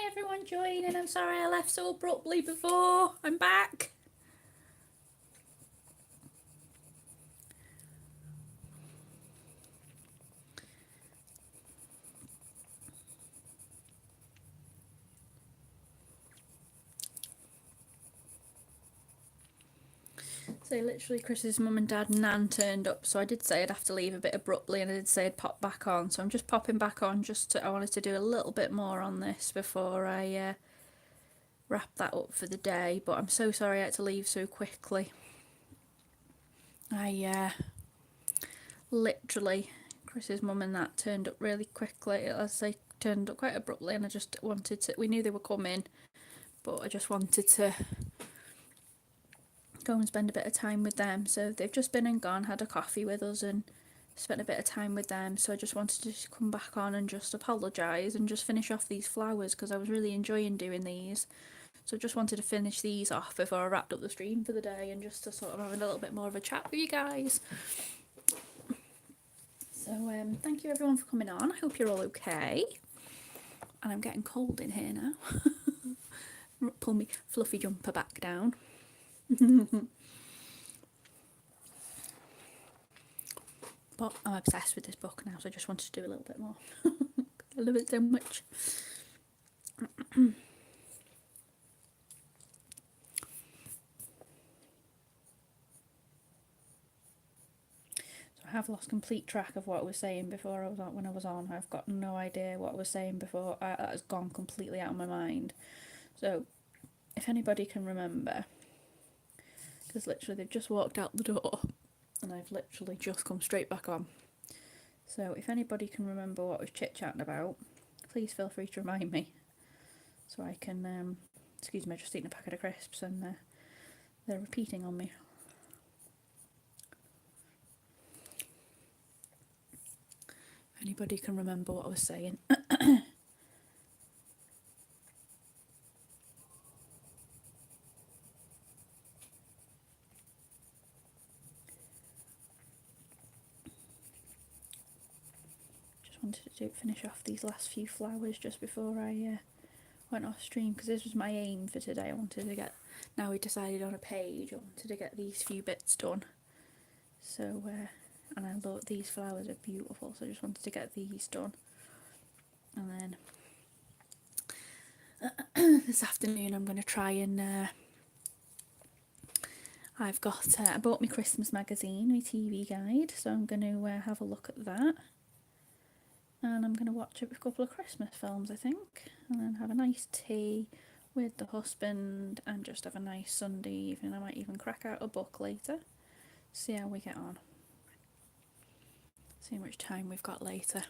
everyone joining. I'm sorry I left so abruptly before. I'm back. So literally Chris's mum and dad and Nan turned up, so I did say I'd have to leave a bit abruptly, and I did say I'd pop back on, so I'm just popping back on. I wanted to do a little bit more on this before I wrap that up for the day, but I'm so sorry I had to leave so quickly. I literally, Chris's mum and that turned up really quickly. As I turned up quite abruptly, and I just wanted to, we knew they were coming, but I just wanted to go and spend a bit of time with them. So they've just been and gone, had a coffee with us and spent a bit of time with them. So I just wanted to come back on and just apologise and just finish off these flowers because I was really enjoying doing these. So I just wanted to finish these off before I wrapped up the stream for the day, and just to sort of have a little bit more of a chat with you guys. So thank you everyone for coming on. I hope you're all okay. And I'm getting cold in here now. Pull me fluffy jumper back down. But I'm obsessed with this book now, so I just wanted to do a little bit more. I love it so much. I have lost complete track of what I was saying before I was on. When I was on, I've got no idea what I was saying before. That has gone completely out of my mind. So, if anybody can remember, because literally they've just walked out the door, and I've literally just come straight back on. So, if anybody can remember what I was chit chatting about, please feel free to remind me, so I can. Excuse me, I just eating a packet of crisps, and they're repeating on me. Anybody can remember what I was saying? Just wanted to finish off these last few flowers just before I went off stream, because this was my aim for today. I wanted to get, now we decided on a page, I wanted to get these few bits done. So, and I thought these flowers are beautiful, so I just wanted to get these done. And then this afternoon I'm going to try and I've got I bought my Christmas magazine, my TV guide, so I'm going to have a look at that, and I'm going to watch a couple of Christmas films, I think, and then have a nice tea with the husband and just have a nice Sunday evening. I might even crack out a book later, see how we get on, see how much time we've got later.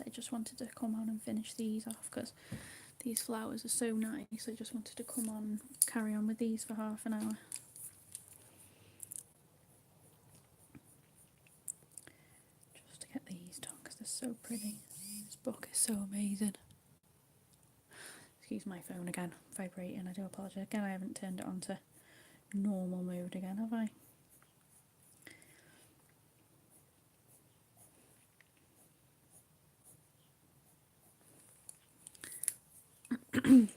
I just wanted to come on and finish these off because these flowers are so nice. I just wanted to come on and carry on with these for half an hour. Just to get these done because they're so pretty. This book is so amazing. Excuse my phone again, vibrating. I do apologise. Again, I haven't turned it on to normal mode again, have I? I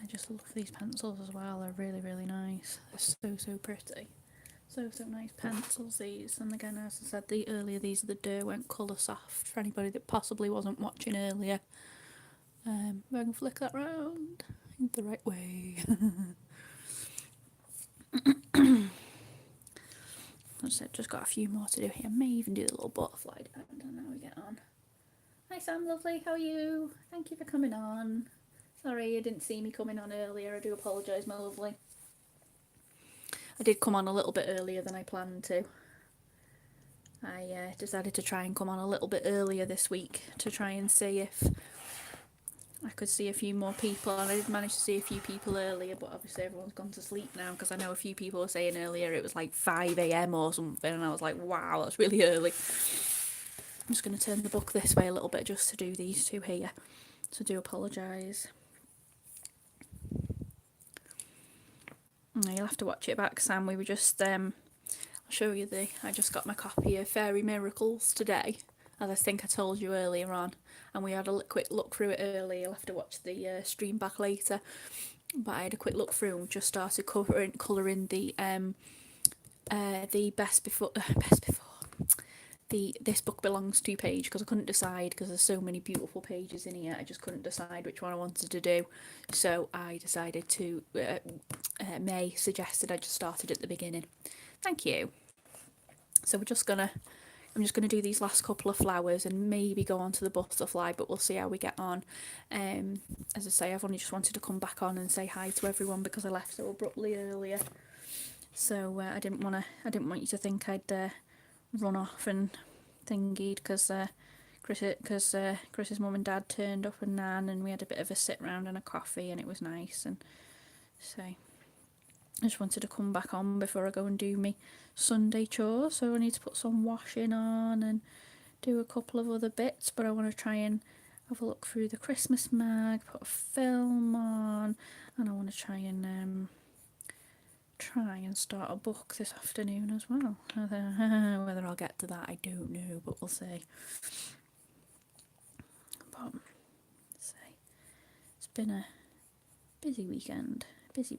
just love these pencils as well. They're really, really nice. They're so pretty. So nice pencils, these. And again, as I said earlier, these are the Derwent Colour Soft for anybody that possibly wasn't watching earlier. If I can flick that round in the right way. I said, just got a few more to do here. May even do the little butterfly depending on how we get on. Hi Sam, lovely. How are you? Thank you for coming on. Sorry you didn't see me coming on earlier. I do apologise, my lovely. I did come on a little bit earlier than I planned to. I decided to try and come on a little bit earlier this week to try and see if I could see a few more people, and I did manage to see a few people earlier, but obviously everyone's gone to sleep now, because I know a few people were saying earlier it was like 5 a.m. or something, and I was like, wow, that's really early. I'm just going to turn the book this way a little bit just to do these two here, so I do apologise. You'll have to watch it back, Sam. We were just, I'll show you I just got my copy of Fairy Miracles today, as I think I told you earlier on, and we had a quick look through it earlier. You'll have to watch the stream back later, but I had a quick look through and just started colouring the best before the This Book Belongs To page, because I couldn't decide, because there's so many beautiful pages in here. I just couldn't decide which one I wanted to do, so I decided to May suggested I just started at the beginning. Thank you. So I'm just gonna do these last couple of flowers and maybe go on to the butterfly, but we'll see how we get on. As I say, I've only just wanted to come back on and say hi to everyone because I left so abruptly earlier. So I didn't want you to think I'd run off and thingied, because Chris's mum and dad turned up and Nan, and we had a bit of a sit round and a coffee, and it was nice. And so I just wanted to come back on before I go and do me Sunday chores. So I need to put some washing on and do a couple of other bits, but I want to try and have a look through the Christmas mag, put a film on, and I want to try and start a book this afternoon as well. Whether I'll get to that, I don't know, but we'll see. But say it's been a busy weekend, busy.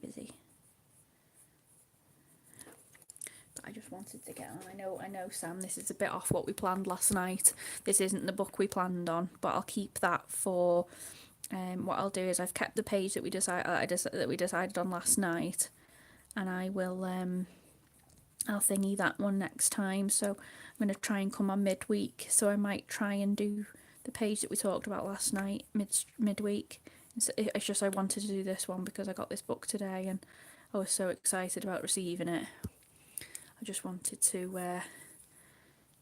But I just wanted to get on. I know, Sam. This is a bit off what we planned last night. This isn't the book we planned on, but I'll keep that for. What I'll do is I've kept the page that we decided on last night, and I will I'll thingy that one next time. So I'm going to try and come on midweek, so I might try and do the page that we talked about last night midweek. It's just I wanted to do this one because I got this book today and I was so excited about receiving it. I just wanted to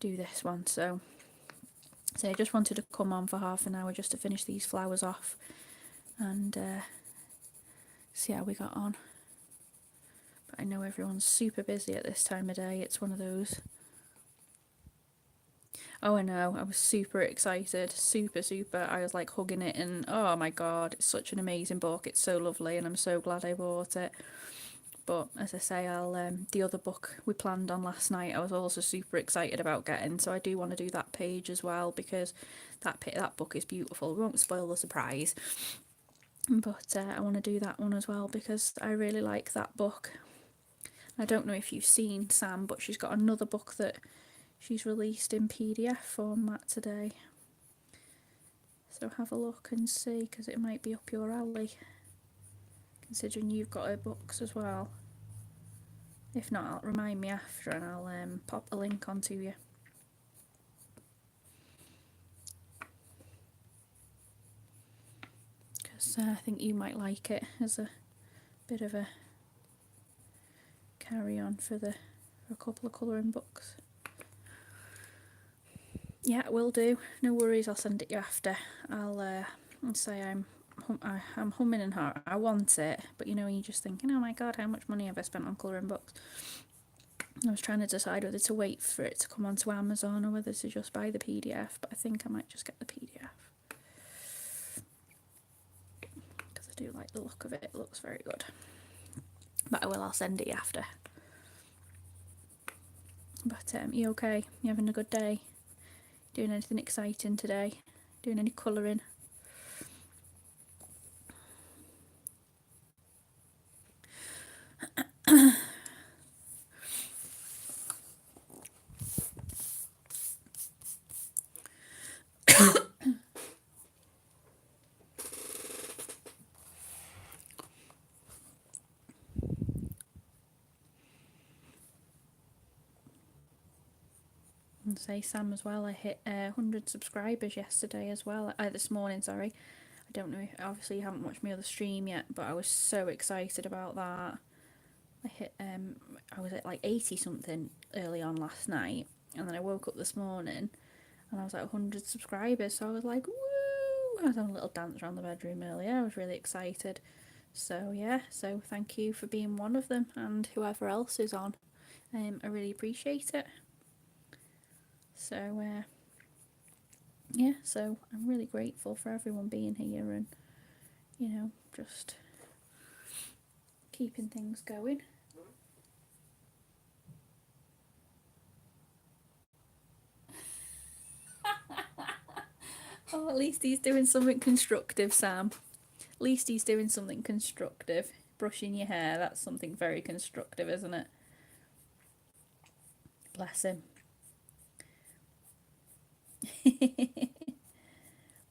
do this one, so I just wanted to come on for half an hour just to finish these flowers off and see how we got on. But I know everyone's super busy at this time of day. It's one of those. Oh, I know. I was super excited. Super. I was like hugging it, and oh my god, it's such an amazing book. It's so lovely, and I'm so glad I bought it. But as I say, I'll the other book we planned on last night, I was also super excited about getting, so I do want to do that page as well, because that book is beautiful. We won't spoil the surprise, but I want to do that one as well because I really like that book. I don't know if you've seen Sam, but she's got another book that she's released in PDF format today, so have a look and see, because it might be up your alley, considering you've got her books as well. If not, remind me after and I'll pop a link onto you. Because I think you might like it as a bit of a carry on for a couple of colouring books. Yeah, will do. No worries, I'll send it you after. I'll say I'm humming and hawing. I want it, but you know, you're just thinking, oh my god, how much money have I spent on colouring books? I was trying to decide whether to wait for it to come onto Amazon or whether to just buy the PDF, but I think I might just get the PDF. Because I do like the look of it, it looks very good. But I'll send it after. But you okay? You having a good day? Doing anything exciting today? Doing any colouring? And say Sam as well, I hit 100 subscribers yesterday as well, this morning, sorry. I don't know, obviously you haven't watched my other stream yet, but I was so excited about that. I hit, I was at like 80 something early on last night, and then I woke up this morning and I was at 100 subscribers, so I was like, woo! I was having a little dance around the bedroom earlier. I was really excited. So yeah, so thank you for being one of them, and whoever else is on. I really appreciate it. So yeah, so I'm really grateful for everyone being here and, you know, just keeping things going. Oh, at least he's doing something constructive, Sam. At least he's doing something constructive. Brushing your hair, that's something very constructive, isn't it? Bless him. At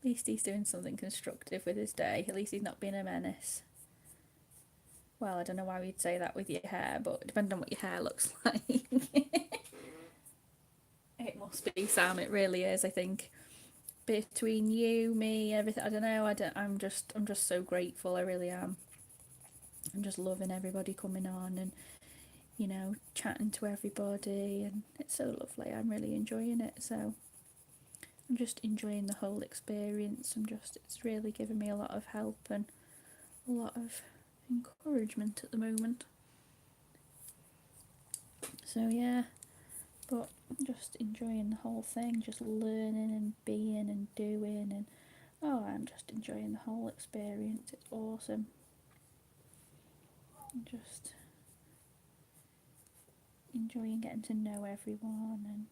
least he's doing something constructive with his day. At least he's not being a menace. Well, I don't know why we'd say that with your hair, but depending on what your hair looks like. It must be, Sam. It really is, I think. Between you, me, everything. I don't know. I'm just so grateful. I really am. I'm just loving everybody coming on and, you know, chatting to everybody, and it's so lovely. I'm really enjoying it. So I'm just enjoying the whole experience. It's really giving me a lot of help and a lot of encouragement at the moment. So yeah, but I'm just enjoying the whole thing, just learning and being and doing, and oh, I'm just enjoying the whole experience. It's awesome. I'm just enjoying getting to know everyone and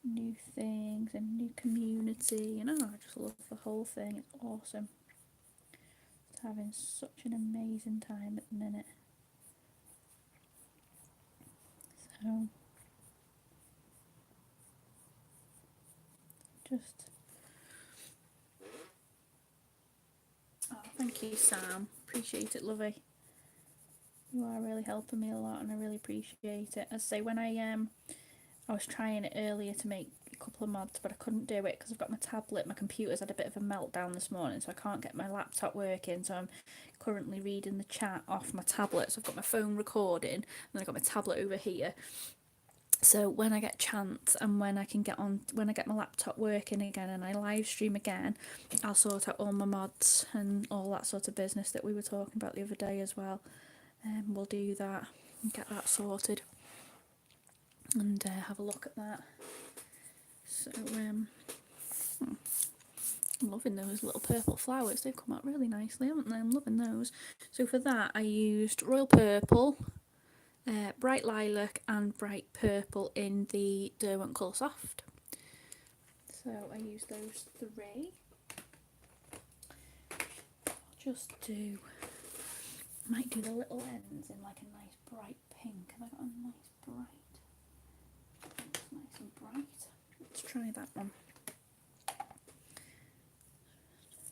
new things and new community, and oh, I just love the whole thing. It's awesome. It's having such an amazing time at the minute. So just oh, thank you, Sam. Appreciate it, lovey. You are really helping me a lot, and I really appreciate it. As I say, when I was trying it earlier to make a couple of mods, but I couldn't do it because I've got my tablet. My computer's had a bit of a meltdown this morning, so I can't get my laptop working. So I'm currently reading the chat off my tablet. So I've got my phone recording, and then I've got my tablet over here. So when I get a chance and when I can get on, when I get my laptop working again and I live stream again, I'll sort out all my mods and all that sort of business that we were talking about the other day as well. We'll do that and get that sorted and have a look at that. So I'm loving those little purple flowers. They've come out really nicely, haven't they? I'm loving those. So for that I used royal purple, bright lilac and bright purple in the Derwent Colour Soft. So I used those three. I'll just do, might do the little ends in like a nice bright pink. Have I got a nice bright? It's nice and bright. Let's try that one.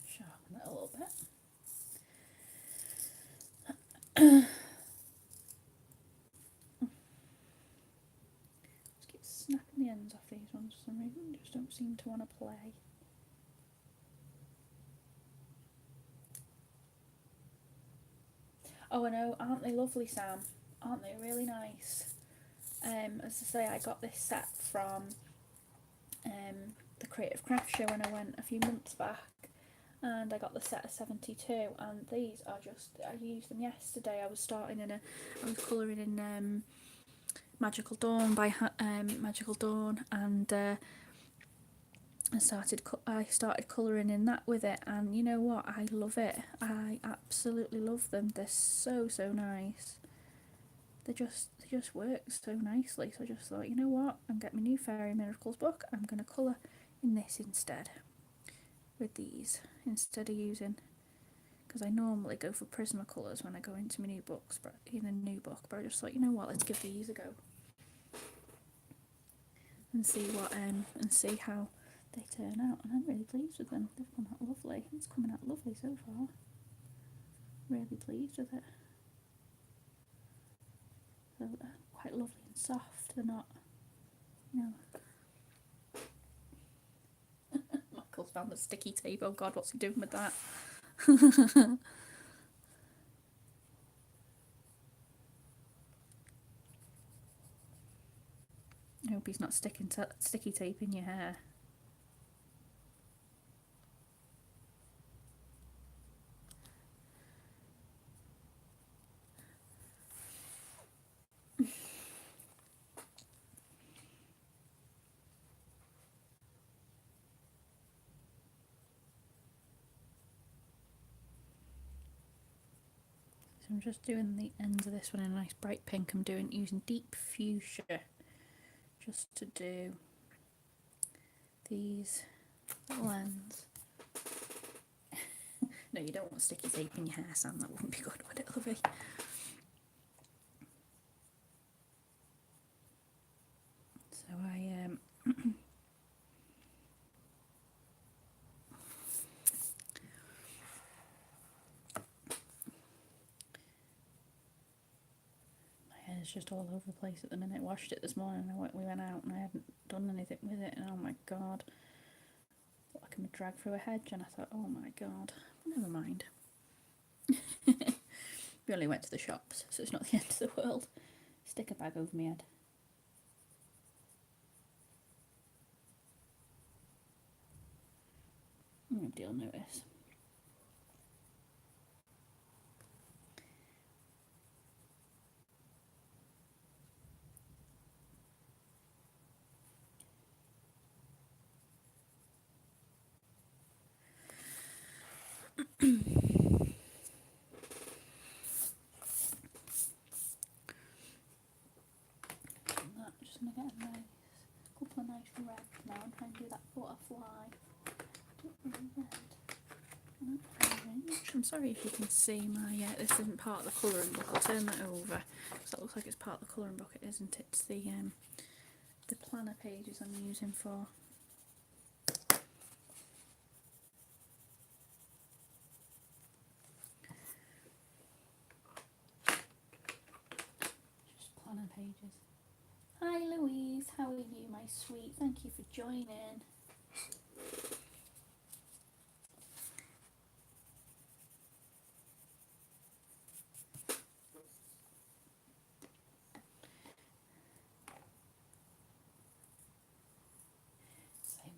Sharpen it a little bit. Just keep snapping the ends off these ones for some reason. Just don't seem to want to play. Oh, I know. Aren't they lovely, Sam? Aren't they really nice? As I say, I got this set from the Creative Craft Show when I went a few months back, and I got the set of 72, and these are just, I used them yesterday. I was colouring in Magical Dawn by Magical Dawn, and I started colouring in that with it, and you know what, I love it. I absolutely love them. They're so nice. They just work so nicely. So I just thought, you know what, I'm getting my new Fairy Miracles book. I'm gonna colour in this instead, with these, instead of using, because I normally go for Prismacolors when I go into my new books, but in a new book. But I just thought, you know what, let's give these a go and see how they turn out. And I'm really pleased with them. They've come out lovely. It's coming out lovely so far. Really pleased with it. So they're quite lovely and soft. They're not, you know. Michael's found the sticky tape. Oh God, what's he doing with that? I hope he's not sticking sticky tape in your hair. So I'm just doing the ends of this one in a nice bright pink. I'm using deep fuchsia just to do these little ends. No, you don't want sticky tape in your hair, Sam. That wouldn't be good, would it, Lovey? So I my hair's just all over the place at the minute. Washed it this morning. We went out and I hadn't done anything with it, and oh my god, felt like I'm a drag through a hedge. And I thought, oh my god, never mind. We only went to the shops, so it's not the end of the world. Stick a bag over my head. Nobody will notice. Just gonna get a couple of nice reds now and try and do that butterfly. I'm sorry if you can see my, this isn't part of the colouring book. I'll turn that over because that looks like it's part of the colouring book. It isn't. It's the planner pages I'm using for. Just planner pages. Hi Louise, how are you, my sweet? Thank you for joining.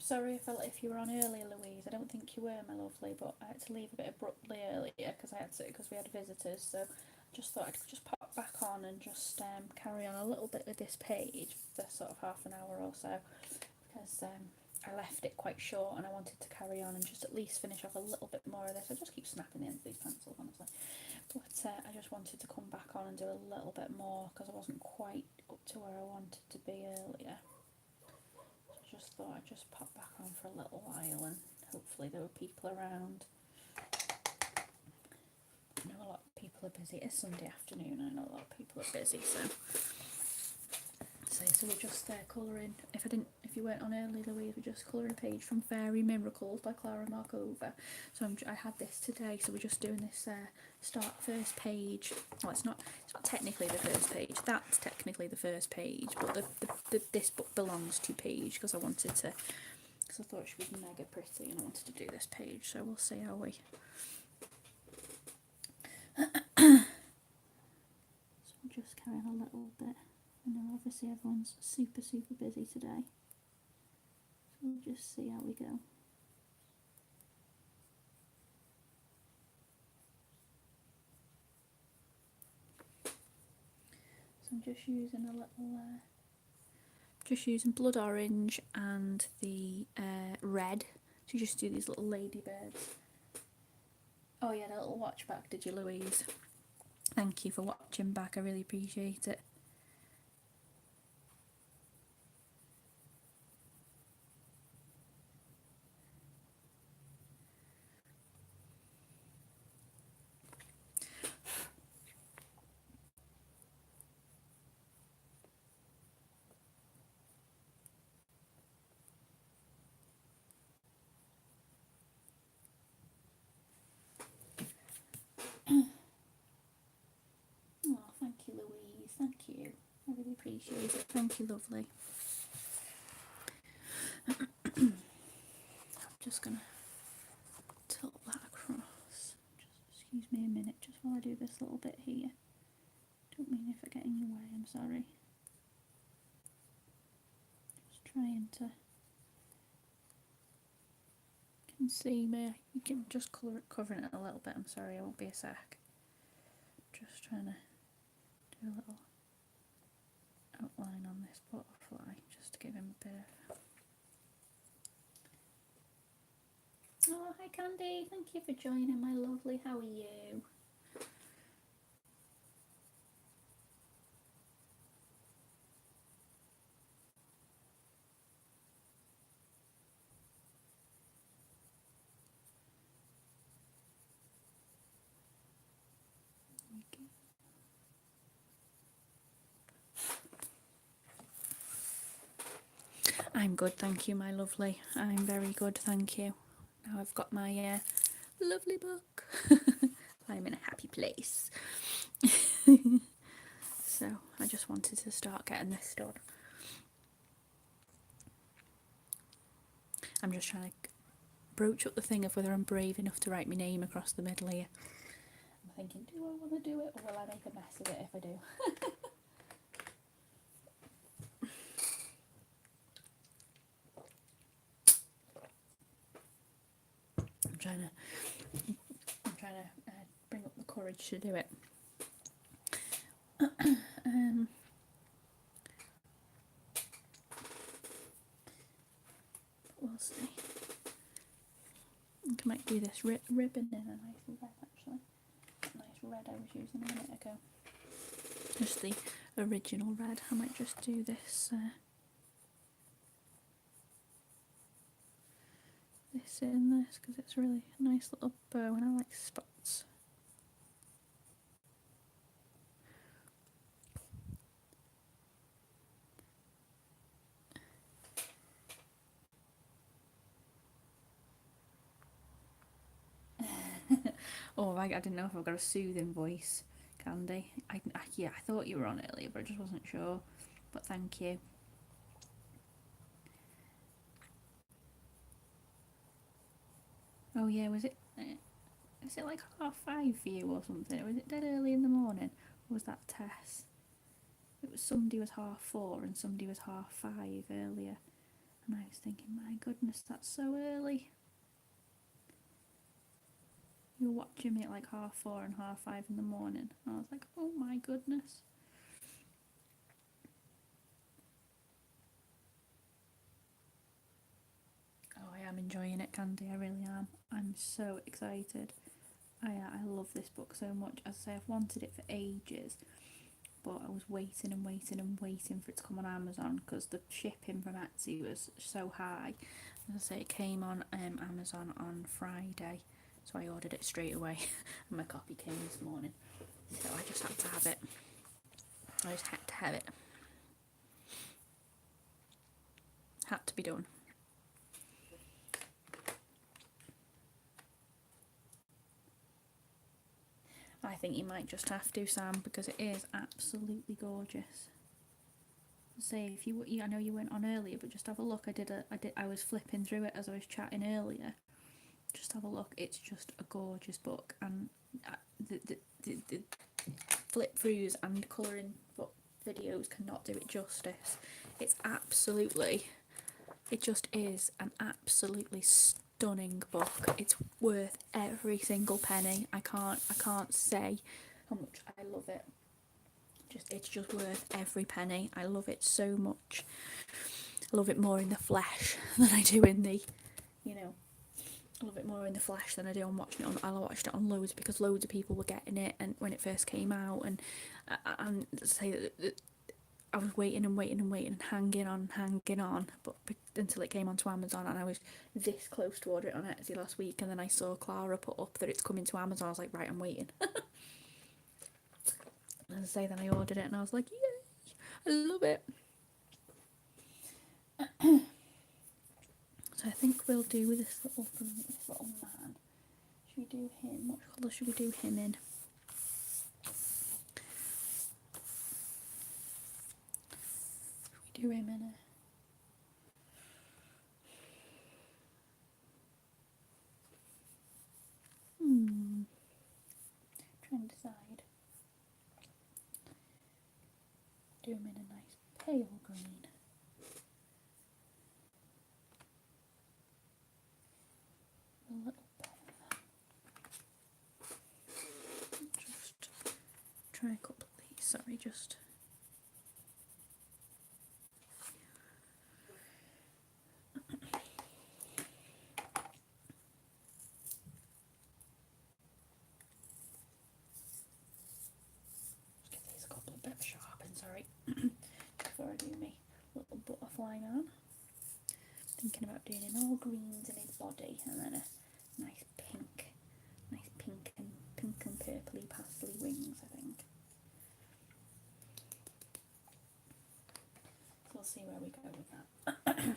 Sorry if you were on earlier, Louise. I don't think you were, my lovely, but I had to leave a bit abruptly earlier because we had visitors. So I just thought I'd just pop back on and just carry on a little bit with this page for sort of half an hour or so, because I left it quite short and I wanted to carry on and just at least finish off a little bit more of this. I just keep snapping the ends of these pencils, honestly. But I just wanted to come back on and do a little bit more because I wasn't quite up to where I wanted to be earlier. Just thought I'd just pop back on for a little while and hopefully there were people around. I know a lot of people are busy. It's Sunday afternoon. I know a lot of people are busy, so we're just colouring. If you weren't on early, Louise, we're just colouring a page from Fairy Miracles by Clara Markova. So I had this today, so we're just doing this start first page. Well, it's not technically the first page. That's technically the first page, but this book belongs to page because I wanted to, because I thought she was mega pretty and I wanted to do this page. So we'll see how we. So we'll just carry on a little bit. I know obviously everyone's super busy today, so we'll just see how we go. So I'm just using a little, just using blood orange and the red to just do these little ladybirds. Oh yeah, a little watch back, did you, Louise? Thank you for watching back, I really appreciate it. Oh, thank you, Louise. Thank you. I really appreciate it. Thank you, lovely. I'm just gonna tilt that across. Just excuse me a minute, just while I do this little bit here. Don't mean if I get in your way, I'm sorry. Just trying to. You can see me. You can just covering it a little bit. I'm sorry, I won't be a sec. Just trying to do a little outline on this butterfly, just to give him a bit of. Oh, hi Candy, thank you for joining, my lovely. How are you? I'm good, thank you, my lovely. I'm very good, thank you. Now I've got my lovely book. I'm in a happy place. So I just wanted to start getting this done. I'm just trying to broach up the thing of whether I'm brave enough to write my name across the middle here. I'm thinking, do I want to do it, or will I make a mess of it if I do? I'm trying to bring up the courage to do it. We'll see. I think I might do this ribbon in a nice red, actually. That nice red I was using a minute ago. Just the original red. I might just do this. This in this because it's a really nice little bow, and I like spots. Oh, I didn't know if I've got a soothing voice, Candy. Yeah, I thought you were on earlier, but I just wasn't sure. But thank you. Oh yeah, was it like 5:30 for you or something? Or was it dead early in the morning? Or was that Tess? It was somebody was 4:30 and somebody was 5:30 earlier. And I was thinking, my goodness, that's so early. You were watching me at like 4:30 and 5:30 in the morning. And I was like, oh my goodness. Oh, I am enjoying it, Candy. I really am. I'm so excited. I love this book so much. As I say, I've wanted it for ages, but I was waiting and waiting and waiting for it to come on Amazon because the shipping from Etsy was so high. As I say, it came on Amazon on Friday, so I ordered it straight away, and my copy came this morning. So I just had to have it. I just had to have it. Had to be done. I think you might just have to, Sam, because it is absolutely gorgeous. Say if you, I know you went on earlier, but just have a look. I was flipping through it as I was chatting earlier. Just have a look. It's just a gorgeous book, and the flip throughs and colouring videos cannot do it justice. It's absolutely, it just is an absolutely stunning book. It's worth every single penny. I can't say how much I love it. It's just worth every penny. I love it so much. I love it more in the flesh than I do in the, I love it more in the flesh than I do on watching it on. I watched it on loads because loads of people were getting it, and when it first came out, and say that I was waiting and waiting and waiting and hanging on, but until it came onto Amazon, and I was this close to order it on Etsy last week, and then I saw Clara put up that it's coming to Amazon. I was like, right, I'm waiting. And say then I ordered it, and I was like, yay, I love it. So I think we'll do this little man. Should we do him? What colour should we do him in? Should we do him in a... Trying to decide. Do him in a nice pale green. A little bit. Just try a couple of these. Sorry, just... give these a couple of bits sharpened, sorry. Before I do my little butterfly man. Thinking about doing him all greens in his body, and then a nice pink and purpley pastely wings, I think. So we'll see where we go with that.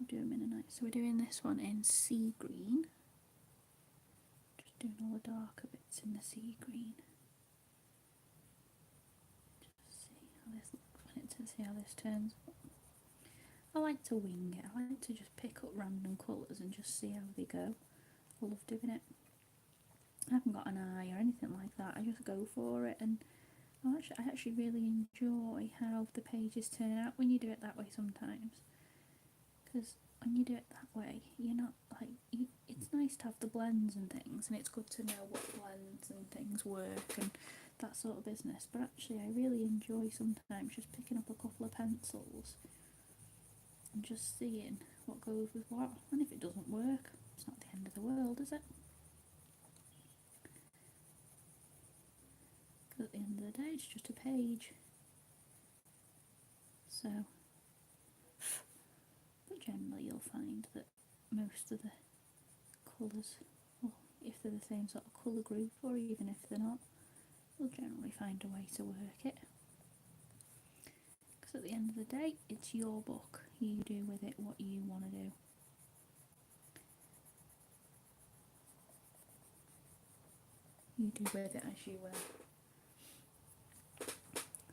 do them in a night. So we're doing this one in sea green. Just doing all the darker bits in the sea green. Just see how this looks. To see how this turns. I like to wing it. I like to just pick up random colours and just see how they go. I love doing it. I haven't got an eye or anything like that. I just go for it, and I actually really enjoy how the pages turn out when you do it that way sometimes. Because when you do it that way, you're not like it's nice to have the blends and things, and it's good to know what blends and things work and that sort of business. But actually, I really enjoy sometimes just picking up a couple of pencils and just seeing what goes with what. And if it doesn't work, it's not the end of the world, is it? Because at the end of the day, it's just a page. So, but generally you'll find that most of the colours, well, if they're the same sort of colour group, or even if they're not, you'll generally find a way to work it. Because at the end of the day, it's your book. You do with it what you want to do. You do with it as you will.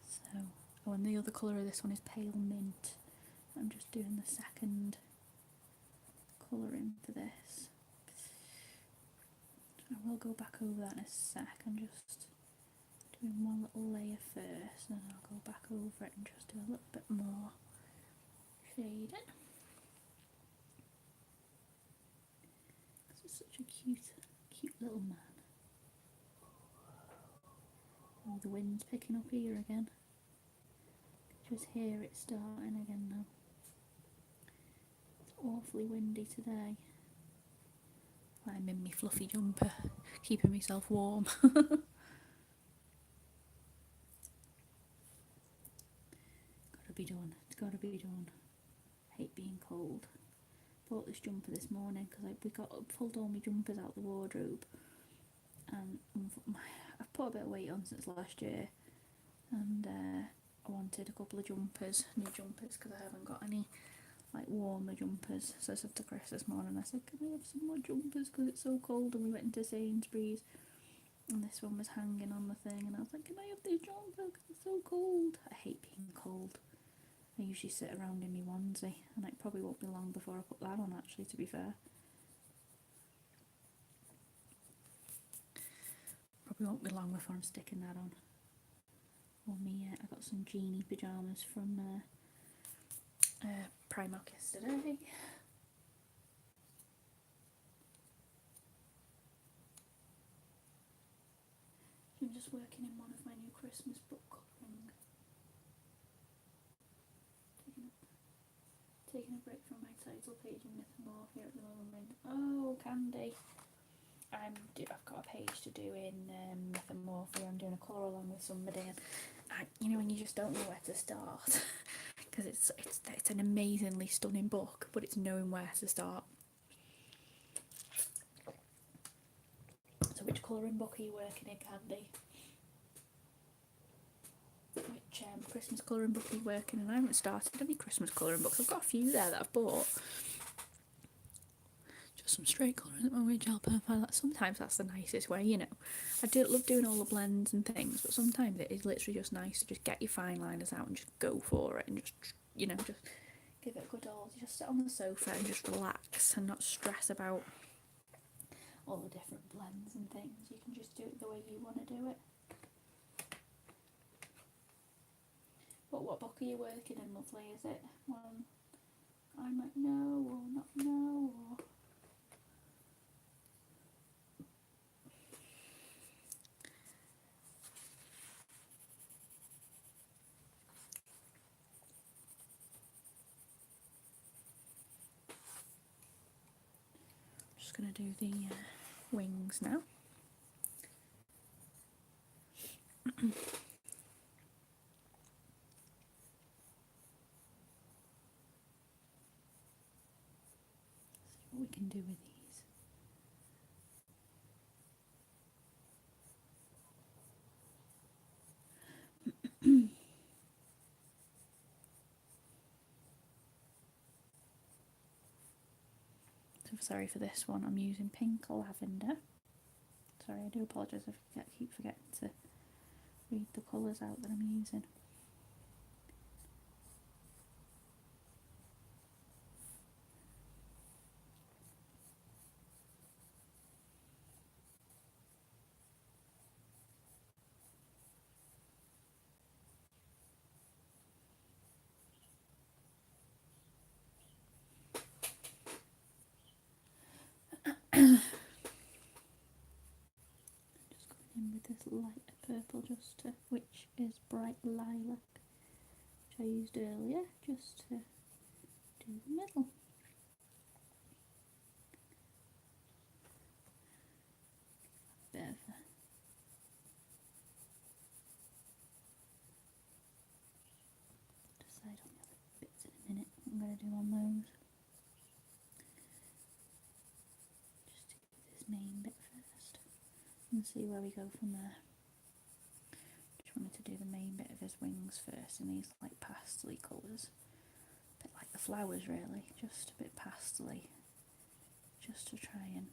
So, oh, and the other colour of this one is pale mint. I'm just doing the second colouring for this. I will go back over that in a sec. I'm just doing one little layer first, and then I'll go back over it and just do a little bit more shading. This is such a cute little man. Oh, the wind's picking up here again. Just hear it starting again now. It's awfully windy today. I'm in my fluffy jumper, keeping myself warm. Gotta be done. It's gotta be done. Hate being cold. Bought this jumper this morning because we pulled all my jumpers out the wardrobe, and I've put a bit of weight on since last year, and I wanted a couple of jumpers, new jumpers, because I haven't got any like warmer jumpers. So I said to Chris this morning, I said, can I have some more jumpers because it's so cold? And we went into Sainsbury's, and this one was hanging on the thing, and I was like, can I have this jumper because it's so cold? I hate being cold. I usually sit around in my onesie, and it probably won't be long before I put that on, actually, to be fair. Probably won't be long before I'm sticking that on. Or me, I got some Genie pyjamas from Primark yesterday. I'm just working in one of my new Christmas book colouring. Taking a break from my title page in Mythomorphia at the moment. Oh, Candy. I've got a page to do in Mythomorphia. I'm doing a colour along with somebody, and you know when you just don't know where to start, because it's an amazingly stunning book, but it's knowing where to start. So which colouring book are you working in, Candy? Which Christmas colouring book are you working in? I haven't started any Christmas colouring books. I've got a few there that I've bought. Just some straight colouring at my wage helper. Sometimes that's the nicest way, you know. I do love doing all the blends and things, but sometimes it is literally just nice to just get your fine liners out and just go for it, and just, you know, just give it a good old. Just sit on the sofa and just relax and not stress about all the different blends and things. You can just do it the way you want to do it. But what book are you working in, lovely? Is it one I might know or not know, or just going to do the wings now. See what we can do with these. sorry for this one, I'm using pink lavender. Sorry, I do apologise if I keep forgetting to read the colours out that I'm using. Just going in with this lighter purple, which is bright lilac, which I used earlier, just to do the middle. Bit of a decide on the other bits in a minute what I'm going to do on those. Just to do this main bit first and see where we go from there. Just wanted to do the main bit of his wings first in these like pastel colours. A bit like the flowers really, just a bit pastel-y, just to try and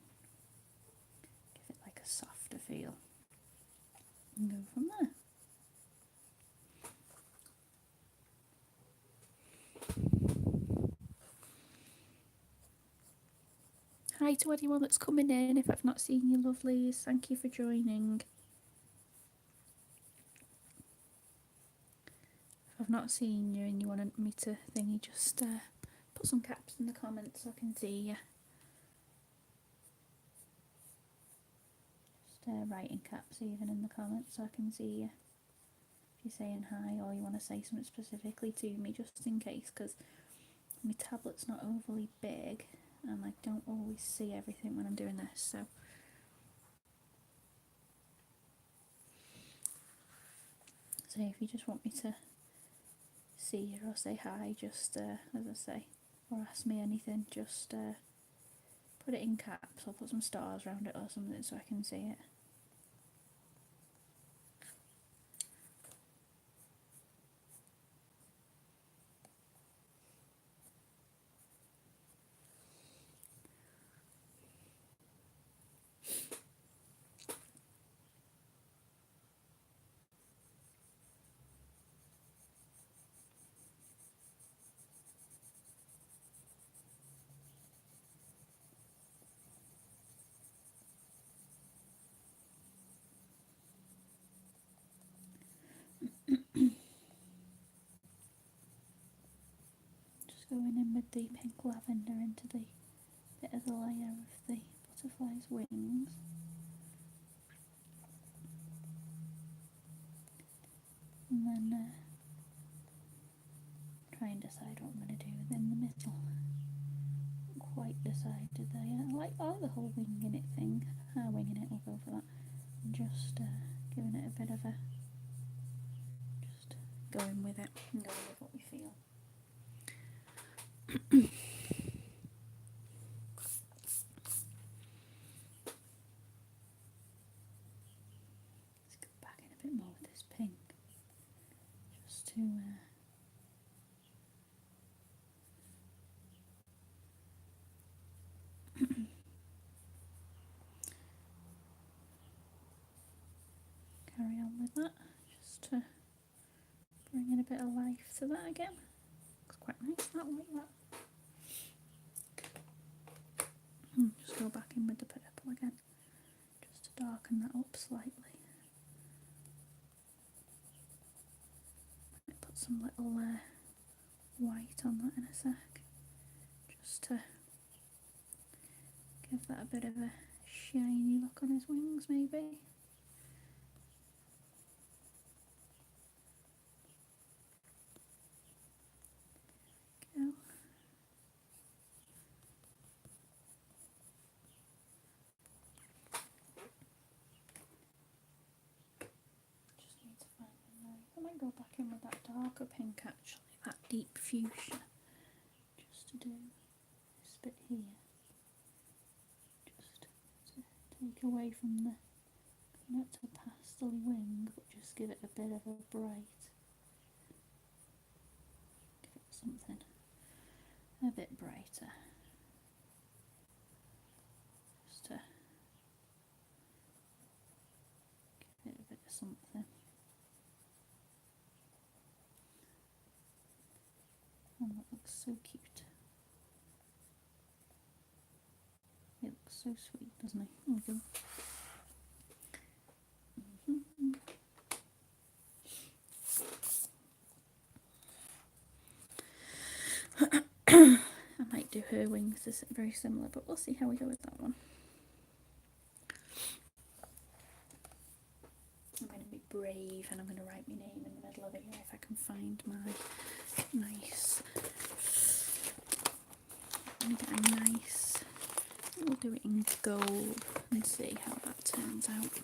give it like a softer feel and go from there. Hi to anyone that's coming in. If I've not seen you lovelies, thank you for joining. If I've not seen you and you want me to thingy, just put some caps in the comments so I can see you. Just write in caps even in the comments so I can see you. If you're saying hi or you want to say something specifically to me, just in case, because my tablet's not overly big and I don't always see everything when I'm doing this, so if you just want me to see you or say hi, just as I say, or ask me anything, just put it in caps or put some stars around it or something so I can see it. Just going in with the pink lavender into the bit of the layer of the butterfly's wings. And then try and decide what I'm going to do within the middle. Not quite decided there yet. I like the whole winging it thing. Winging it, we'll go for that. And just giving it a bit of a, just going with it and going with what we feel. Let's go back in a bit more with this pink, just to carry on with that, just to bring in a bit of life to that again. Looks quite nice, that, like that. Just go back in with the purple again, just to darken that up slightly. Might put some little white on that in a sec, just to give that a bit of a shiny look on his wings maybe. Go. Just need to find the knife. I might go back in with that darker pink actually, that deep fuchsia, just to do this bit here. Just to take away from the, not a pastel wing, but just give it a bit of a bright, give it something a bit brighter. something. Oh, that looks so cute. He looks so sweet, doesn't he? There we go. I might do her wings, this is very similar, but we'll see how we go with that one. I'm going to be brave and I'm going to write my name in the middle of it here if I can find my nice. I'm going to get a nice. We'll do it in gold and see how that turns out.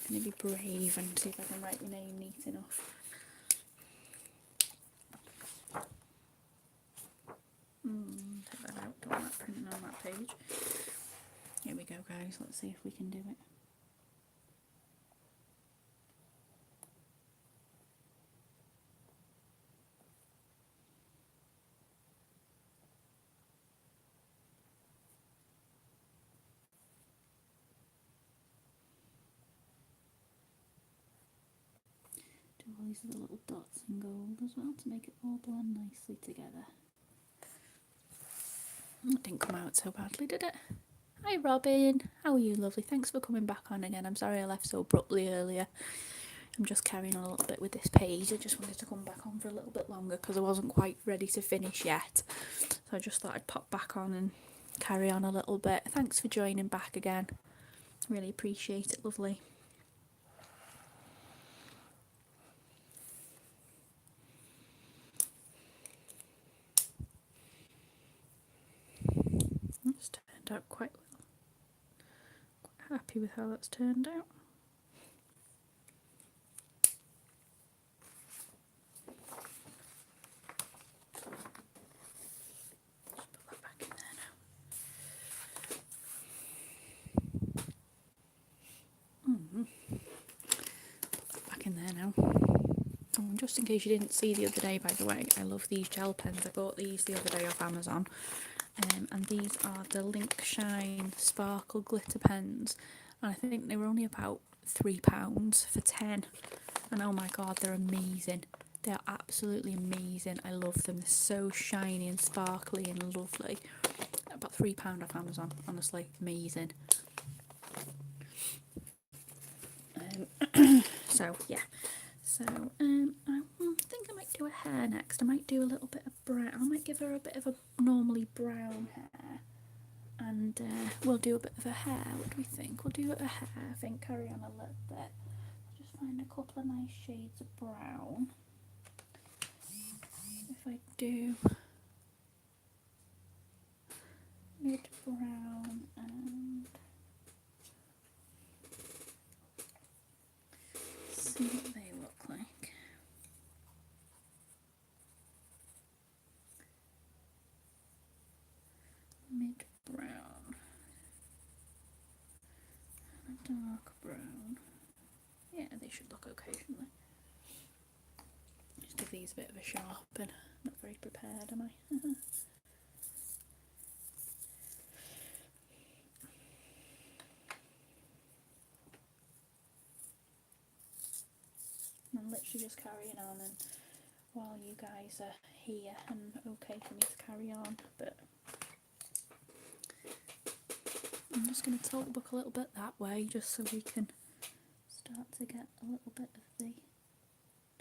I'm going to be brave and see if I can write my name neat enough. Take that out, don't want that printing on that page. Here we go, guys, let's see if we can do it. Do all these little dots in gold as well to make it all blend nicely together. It didn't come out so badly, did it? Hi Robin, how are you, lovely? Thanks for coming back on again. I'm sorry I left so abruptly earlier. I'm just carrying on a little bit with this page. I just wanted to come back on for a little bit longer because I wasn't quite ready to finish yet. So I just thought I'd pop back on and carry on a little bit. Thanks for joining back again. Really appreciate it, lovely. It's turned out quite well. Quite happy with how that's turned out. Just put that back in there now. Put that back in there now. Oh, just in case you didn't see the other day, by the way, I love these gel pens. I bought these the other day off Amazon. And these are the Link Shine Sparkle Glitter Pens. And I think they were only about £3 for 10. And oh my god, they're amazing. They're absolutely amazing. I love them. They're so shiny and sparkly and lovely. About £3 off Amazon. Honestly, amazing. So, yeah. So, I think I might do a hair next. I might do a little bit of brown. I might give her a bit of a normally brown hair. And we'll do a bit of a hair. What do we think? We'll do a hair. I think carry on a little bit. Just find a couple of nice shades of brown. If I do mid brown and see what they look like. Mid brown and a dark brown. Yeah, they should look okay, shouldn't they? Just give these a bit of a sharpen. Not very prepared, am I? I'm literally just carrying on, and while you guys are here and okay for me to carry on, but I'm just going to tilt the book a little bit that way just so we can start to get a little bit of the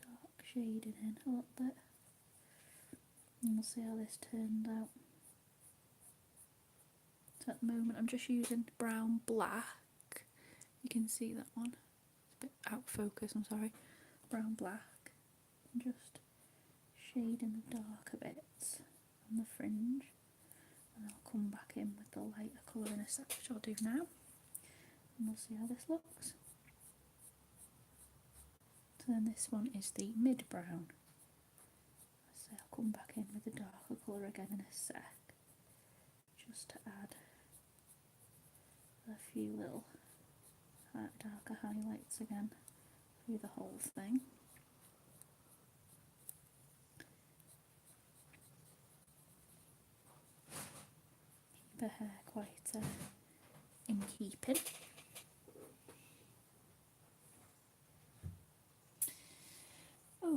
dark shading in a little bit, and we'll see how this turns out. So at the moment I'm just using brown black. You can see that one. It's a bit out of focus, I'm sorry. Brown black. And just shading the darker bits on the fringe. And I'll come back in with the lighter colour in a sec, which I'll do now. And we'll see how this looks. So then this one is the mid brown. So I'll come back in with the darker colour again in a sec. Just to add a few little darker highlights again through the whole thing. Keep her hair quite in keeping.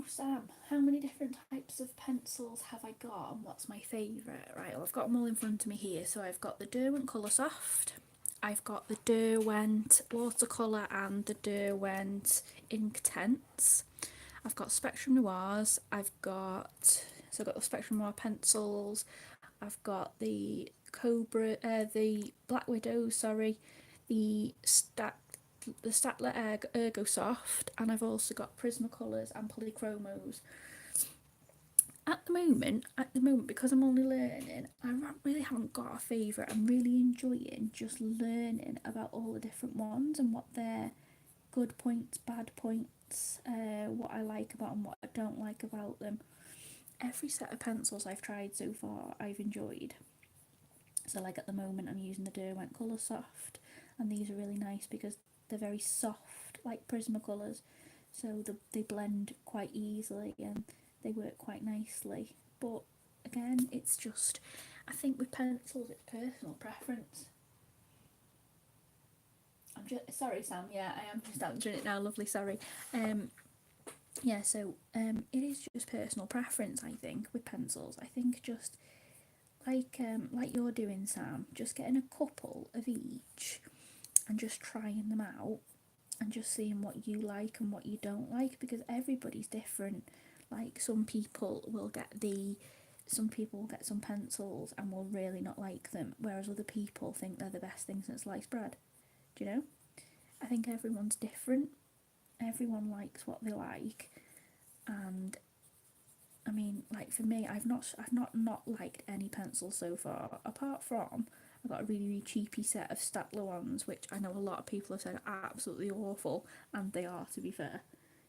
Sam, how many different types of pencils have I got and what's my favourite? Right, well, I've got them all in front of me here. So I've got the Derwent Coloursoft, I've got the Derwent Watercolour and the Derwent Inktense. I've got Spectrum Noirs, I've got the Spectrum Noir pencils, I've got the the Black Widows, sorry, the Staedtler Ergosoft, and I've also got Prismacolors and Polychromos. At the moment, because I'm only learning, really haven't got a favourite. I'm really enjoying just learning about all the different ones and what their good points, bad points, what I like about them, what I don't like about them. Every set of pencils I've tried so far, I've enjoyed. So, like at the moment, I'm using the Derwent Coloursoft, and these are really nice because they're very soft, like Prismacolors, so they blend quite easily and they work quite nicely. But again, it's just, I think with pencils, it's personal preference. I'm just sorry, Sam. Yeah, I am just answering it now. Lovely, sorry. Yeah, so it is just personal preference. I think with pencils, I think just like you're doing, Sam, just getting a couple of each and just trying them out and just seeing what you like and what you don't like, because everybody's different. Like some people will get some pencils and will really not like them, whereas other people think they're the best thing since sliced bread. Do you know? I think everyone's different. Everyone likes what they like, and I mean, like for me, I've not liked any pencils so far, apart from I got a really cheapy set of Staedtler ones, which I know a lot of people have said are absolutely awful, and they are, to be fair.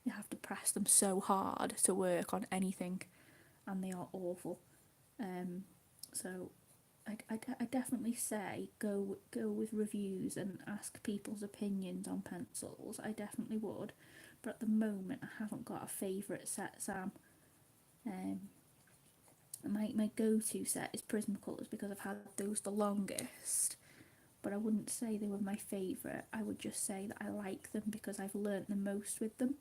You have to press them so hard to work on anything, and they are awful. So I definitely say go with reviews and ask people's opinions on pencils. I definitely would, but at the moment I haven't got a favourite set, Sam. Um, my go-to set is Prismacolors because I've had those the longest, but I wouldn't say they were my favourite. I would just say that I like them because I've learnt the most with them.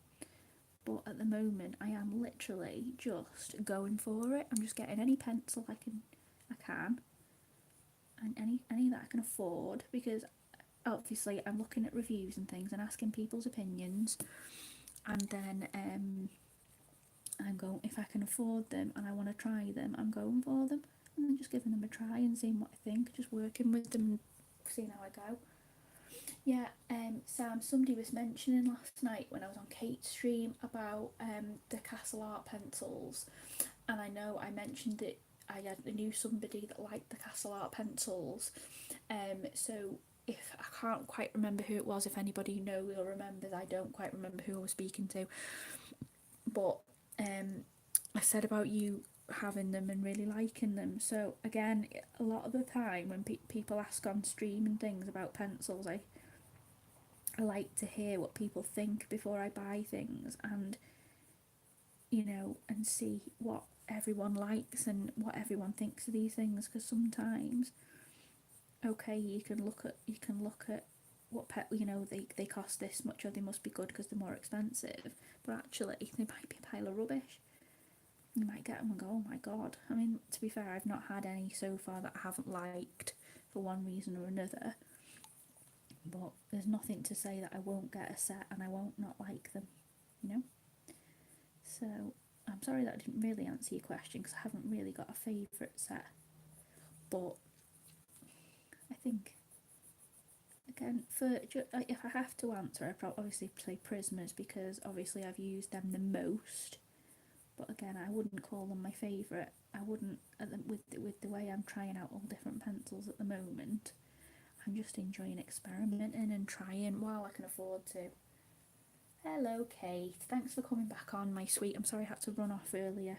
But at the moment, I am literally just going for it. I'm just getting any pencil I can, and any that I can afford, because obviously I'm looking at reviews and things and asking people's opinions, and then I'm going, if I can afford them and I want to try them, I'm going for them, and then just giving them a try and seeing what I think, just working with them and seeing how I go. Yeah, Sam, somebody was mentioning last night when I was on Kate's stream about the Castle Art pencils, and I know I mentioned that I knew somebody that liked the Castle Art pencils. So if I can't quite remember who it was, if anybody knows or remembers, I don't quite remember who I was speaking to, but I said about you having them and really liking them. So again, a lot of the time when people ask on stream and things about pencils, I like to hear what people think before I buy things, and and see what everyone likes and what everyone thinks of these things, because sometimes, okay, you can look at what they cost this much, or they must be good because they're more expensive, but actually they might be a pile of rubbish. You might get them and go, oh my god. I mean, to be fair, I've not had any so far that I haven't liked for one reason or another, but there's nothing to say that I won't get a set and I won't not like them, you know? So I'm sorry that I didn't really answer your question, because I haven't really got a favourite set, but I think, again, if I have to answer, I'd probably obviously say Prismas, because obviously I've used them the most, but again, I wouldn't call them my favourite. I wouldn't, with the way I'm trying out all different pencils at the moment, I'm just enjoying experimenting and trying while I can afford to. Hello, Kate. Thanks for coming back on, my sweet. I'm sorry I had to run off earlier.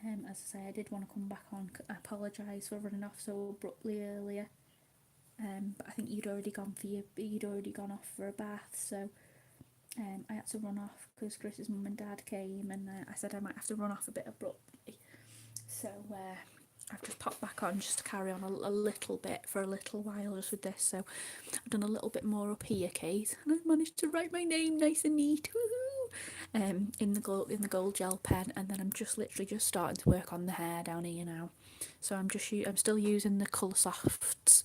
As I say, I did want to come back on. I apologise for running off so abruptly earlier. But I think you'd already gone off for a bath, so I had to run off because Chris's mum and dad came, and I said I might have to run off a bit abruptly. So I've just popped back on just to carry on a little bit for a little while just with this. So I've done a little bit more up here, Kate, and I've managed to write my name nice and neat. Woohoo! In the gold gel pen, and then I'm just literally just starting to work on the hair down here now. So I'm still using the Colour Softs.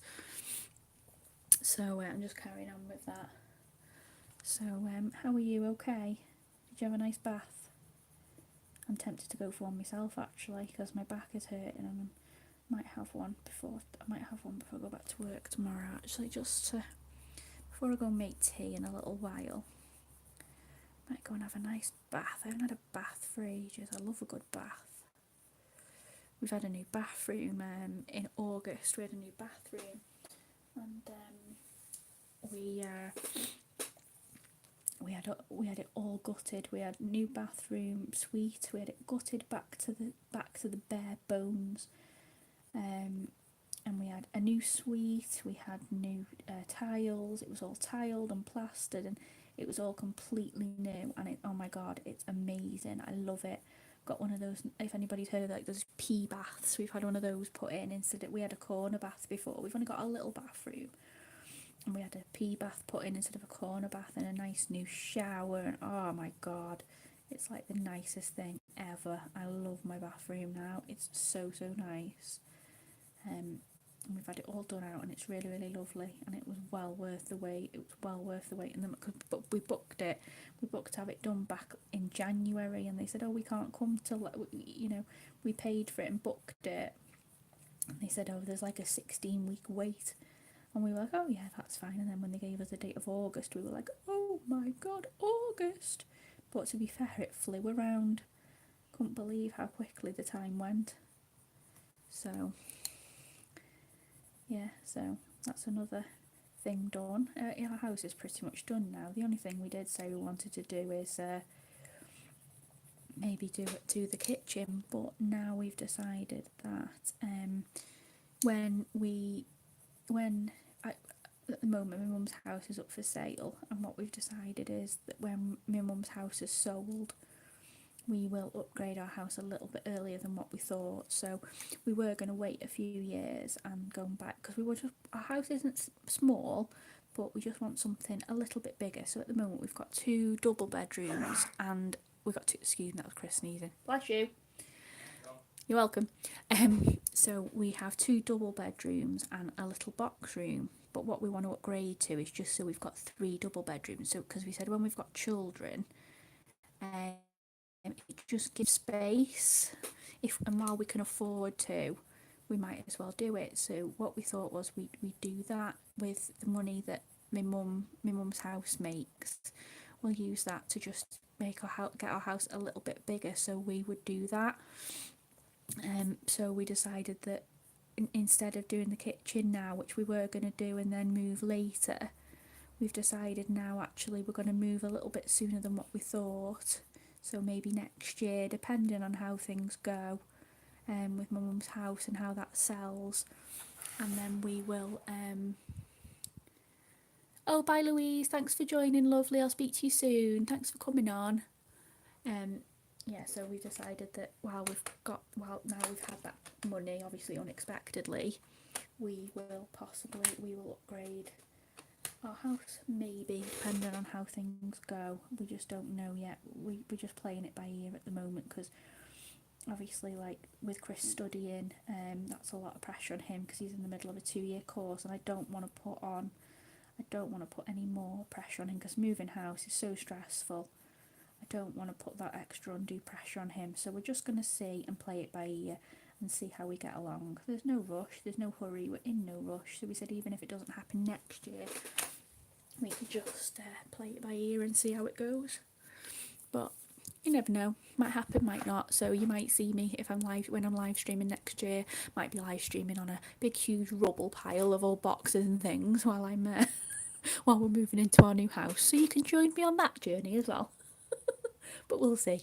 So I'm just carrying on with that. So how are you? Okay? Did you have a nice bath? I'm tempted to go for one myself actually because my back is hurting, and I might have one before I go back to work tomorrow. Actually, just before I go make tea in a little while. Might go and have a nice bath. I haven't had a bath for ages. I love a good bath. We've had a new bathroom in August. We had a new bathroom, and we had it all gutted. We had new bathroom suite. We had it gutted back to the bare bones, and we had a new suite. We had new tiles. It was all tiled and plastered, and it was all completely new. And oh my god, it's amazing. I love it. Got one of those. If anybody's heard of like those pea baths, we've had one of those put in instead of, we had a corner bath before. We've only got a little bathroom. And we had a pea bath put in instead of a corner bath, and a nice new shower, and oh my god, it's like the nicest thing ever. I love my bathroom now. It's so nice. And we've had it all done out, and it's really lovely, and it was well worth the wait. And then but we booked it. We booked to have it done back in January, and they said, oh, we can't come till, we paid for it and booked it, and they said, oh, there's like a 16-week wait. And we were like, oh yeah, that's fine. And then when they gave us the date of August, we were like, oh my god, August. But to be fair, it flew around. Couldn't believe how quickly the time went. So yeah, so that's another thing done. Our house is pretty much done now. The only thing we did say we wanted to do is maybe do it to the kitchen, but now we've decided that at the moment my mum's house is up for sale, and what we've decided is that when my mum's house is sold, we will upgrade our house a little bit earlier than what we thought. So we were going to wait a few years and go back, because our house isn't small, but we just want something a little bit bigger. So at the moment we've got 2 double bedrooms, and we've got 2, excuse me, that was Chris sneezing, bless you. You're welcome. So we have 2 double bedrooms and a little box room. But what we want to upgrade to is just so we've got 3 double bedrooms. So because we said when we've got children, it just gives space. And while we can afford to, we might as well do it. So what we thought was we'd do that with the money that my mum's house makes. We'll use that to just get our house a little bit bigger. So we would do that. So we decided that instead of doing the kitchen now, which we were going to do and then move later, we've decided now actually we're going to move a little bit sooner than what we thought. So maybe next year, depending on how things go with my mum's house and how that sells. And then we will... Oh, bye Louise, thanks for joining, lovely. I'll speak to you soon. Thanks for coming on. Yeah, so we decided that now we've had that money, obviously unexpectedly, we will upgrade our house, maybe, depending on how things go. We just don't know yet. We're just playing it by ear at the moment, because obviously, like with Chris studying, that's a lot of pressure on him because he's in the middle of a 2-year course, and I don't want to put any more pressure on him, because moving house is so stressful. I don't want to put that extra undue pressure on him, so we're just going to see and play it by ear and see how we get along. There's no rush, there's no hurry, we're in no rush. So we said even if it doesn't happen next year, we could just play it by ear and see how it goes. But you never know, might happen, might not. So you might see me when I'm live streaming next year. Might be live streaming on a big huge rubble pile of old boxes and things while while we're moving into our new house. So you can join me on that journey as well. But we'll see.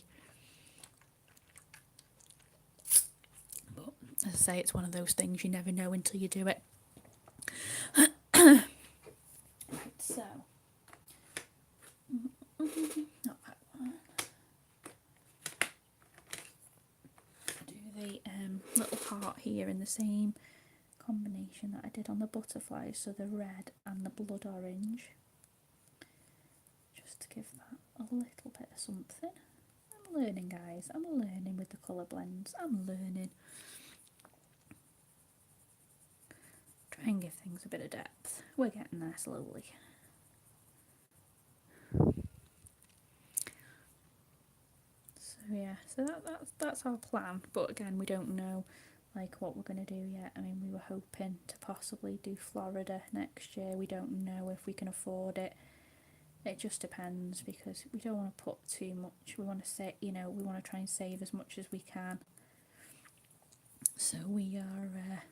But as I say, it's one of those things you never know until you do it. Right, so not that one. Do the little heart got here in the same combination that I did on the butterflies, so the red and the blood orange, just to give that a little bit of something. I'm learning, guys, I'm learning with the colour blends, I'm learning. Try and give things a bit of depth, we're getting there slowly. So yeah, so that's our plan, but again, we don't know like what we're going to do yet. I mean, we were hoping to possibly do Florida next year. We don't know if we can afford it. It just depends, because we don't want to put too much. We want to say, we want to try and save as much as we can. So we are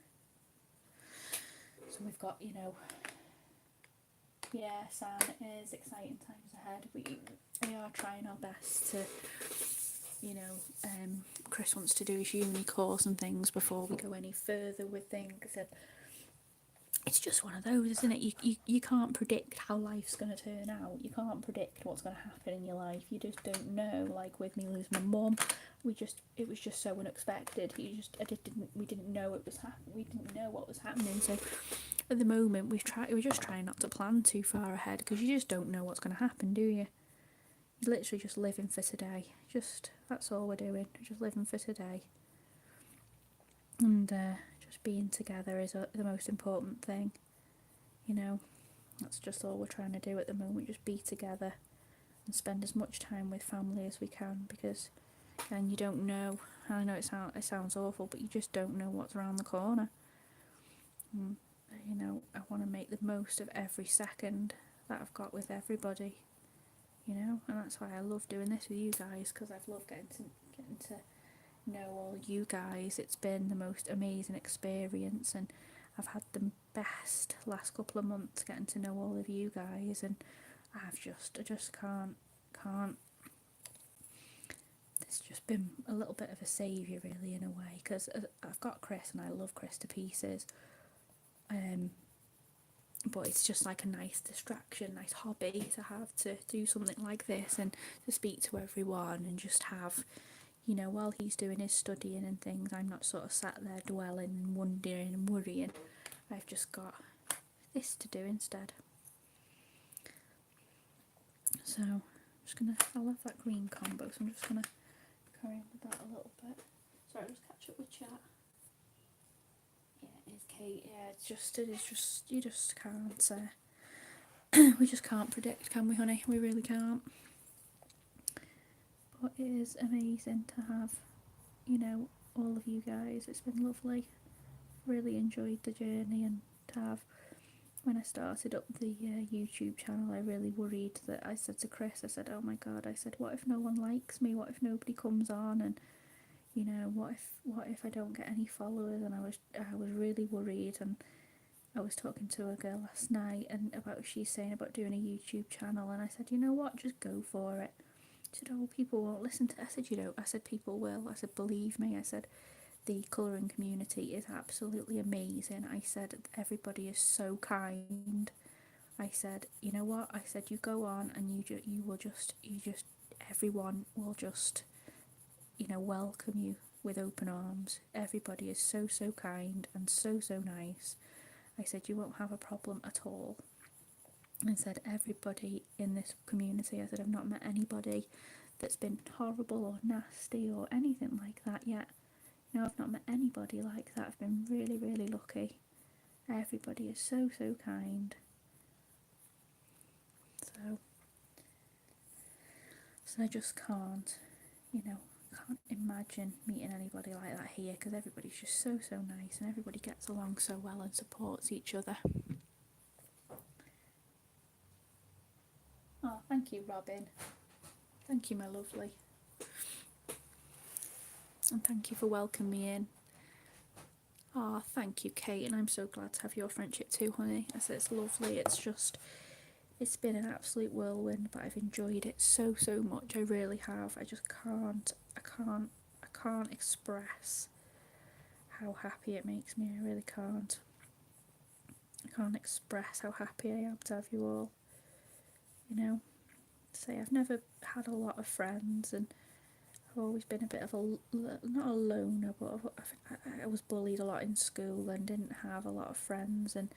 so we've got, Sam, it is exciting times ahead. We are trying our best to, Chris wants to do his uni course and things before we go any further with things, and it's just one of those, isn't it? You can't predict how life's going to turn out. You can't predict what's going to happen in your life. You just don't know. Like with me losing my mum, it was just so unexpected. We didn't know it was we didn't know what was happening. So at the moment we're just trying not to plan too far ahead, because you just don't know what's going to happen, do you? You're literally just living for today. That's all we're doing. We're just living for today. And just being together is the most important thing. That's just all we're trying to do at the moment. Just be together and spend as much time with family as we can, because again, you don't know. I know it sounds awful, but you just don't know what's around the corner. I want to make the most of every second that I've got with everybody. And that's why I love doing this with you guys, because I've loved getting to know all you guys. It's been the most amazing experience, and I've had the best last couple of months getting to know all of you guys, and I just can't. It's just been a little bit of a saviour, really, in a way, because I've got Chris and I love Chris to pieces, but it's just like a nice distraction, nice hobby to have, to do something like this and to speak to everyone and just have, while he's doing his studying and things, I'm not sort of sat there dwelling and wondering and worrying. I've just got this to do instead. So I love that green combo, so I'm just gonna carry on with that a little bit. Sorry, just catch up with chat. Yeah, it is Kate. Yeah, it is just, you just can't, we just can't predict, can we, honey? We really can't. But it is amazing to have, all of you guys. It's been lovely. Really enjoyed the journey, and to have, when I started up the YouTube channel, I really worried that I said to Chris, I said, oh my god, I said, what if no one likes me? What if nobody comes on? And what if I don't get any followers? And I was really worried. And I was talking to a girl last night, and she's saying about doing a YouTube channel, and I said, you know what, just go for it. She said, oh, people won't listen to it. I said, I said, people will. I said, believe me. I said, the colouring community is absolutely amazing. I said, everybody is so kind. I said, you know what? I said, you go on and everyone will just, welcome you with open arms. Everybody is so, so kind and so, so nice. I said, you won't have a problem at all. I said, everybody in this community, I said, I've not met anybody that's been horrible or nasty or anything like that yet. I've not met anybody like that. I've been really, really lucky. Everybody is so, so kind. So I just can't, can't imagine meeting anybody like that here, because everybody's just so, so nice, and everybody gets along so well and supports each other. Oh, thank you, Robin. Thank you, my lovely. And thank you for welcoming me in. Oh, thank you, Kate, and I'm so glad to have your friendship too, honey. I said, it's lovely. It's been an absolute whirlwind, but I've enjoyed it so, so much. I really have. I just I can't express how happy it makes me. I really can't. I can't express how happy I am to have you all. Say, I've never had a lot of friends, and I've always been a bit of not a loner, but I was bullied a lot in school and didn't have a lot of friends. And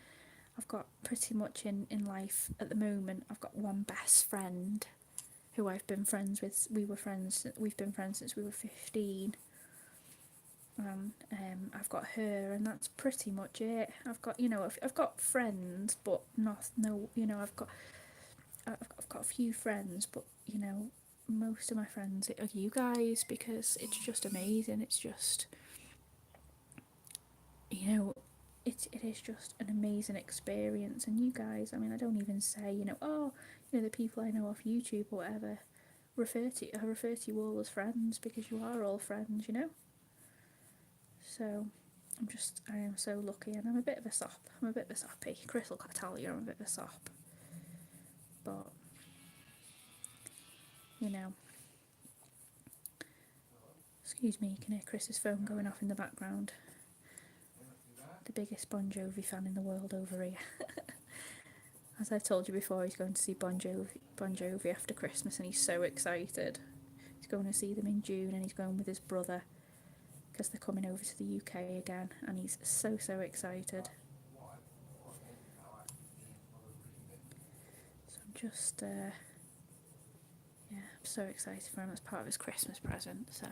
I've got pretty much in life at the moment, I've got one best friend who I've been friends with. We've been friends since we were 15. And I've got her, and that's pretty much it. I've got friends, but not no. I've got a few friends, but most of my friends are you guys, because it's just amazing. It's just you know, it is just an amazing experience. And you guys, I mean, I don't even say the people I know off YouTube or whatever I refer to you all as friends, because you are all friends. So I am so lucky, and I'm a bit of a sop. I'm a bit of a soppy. Chris will tell you I'm a bit of a sop, but you know. Excuse me, you can hear Chris's phone going off in the background. The biggest Bon Jovi fan in the world over here. As I've told you before, he's going to see Bon Jovi after Christmas, and he's so excited. He's going to see them in June, and he's going with his brother because they're coming over to the UK again, and he's so excited. So I'm just, I'm so excited for him. As part of his Christmas present. So,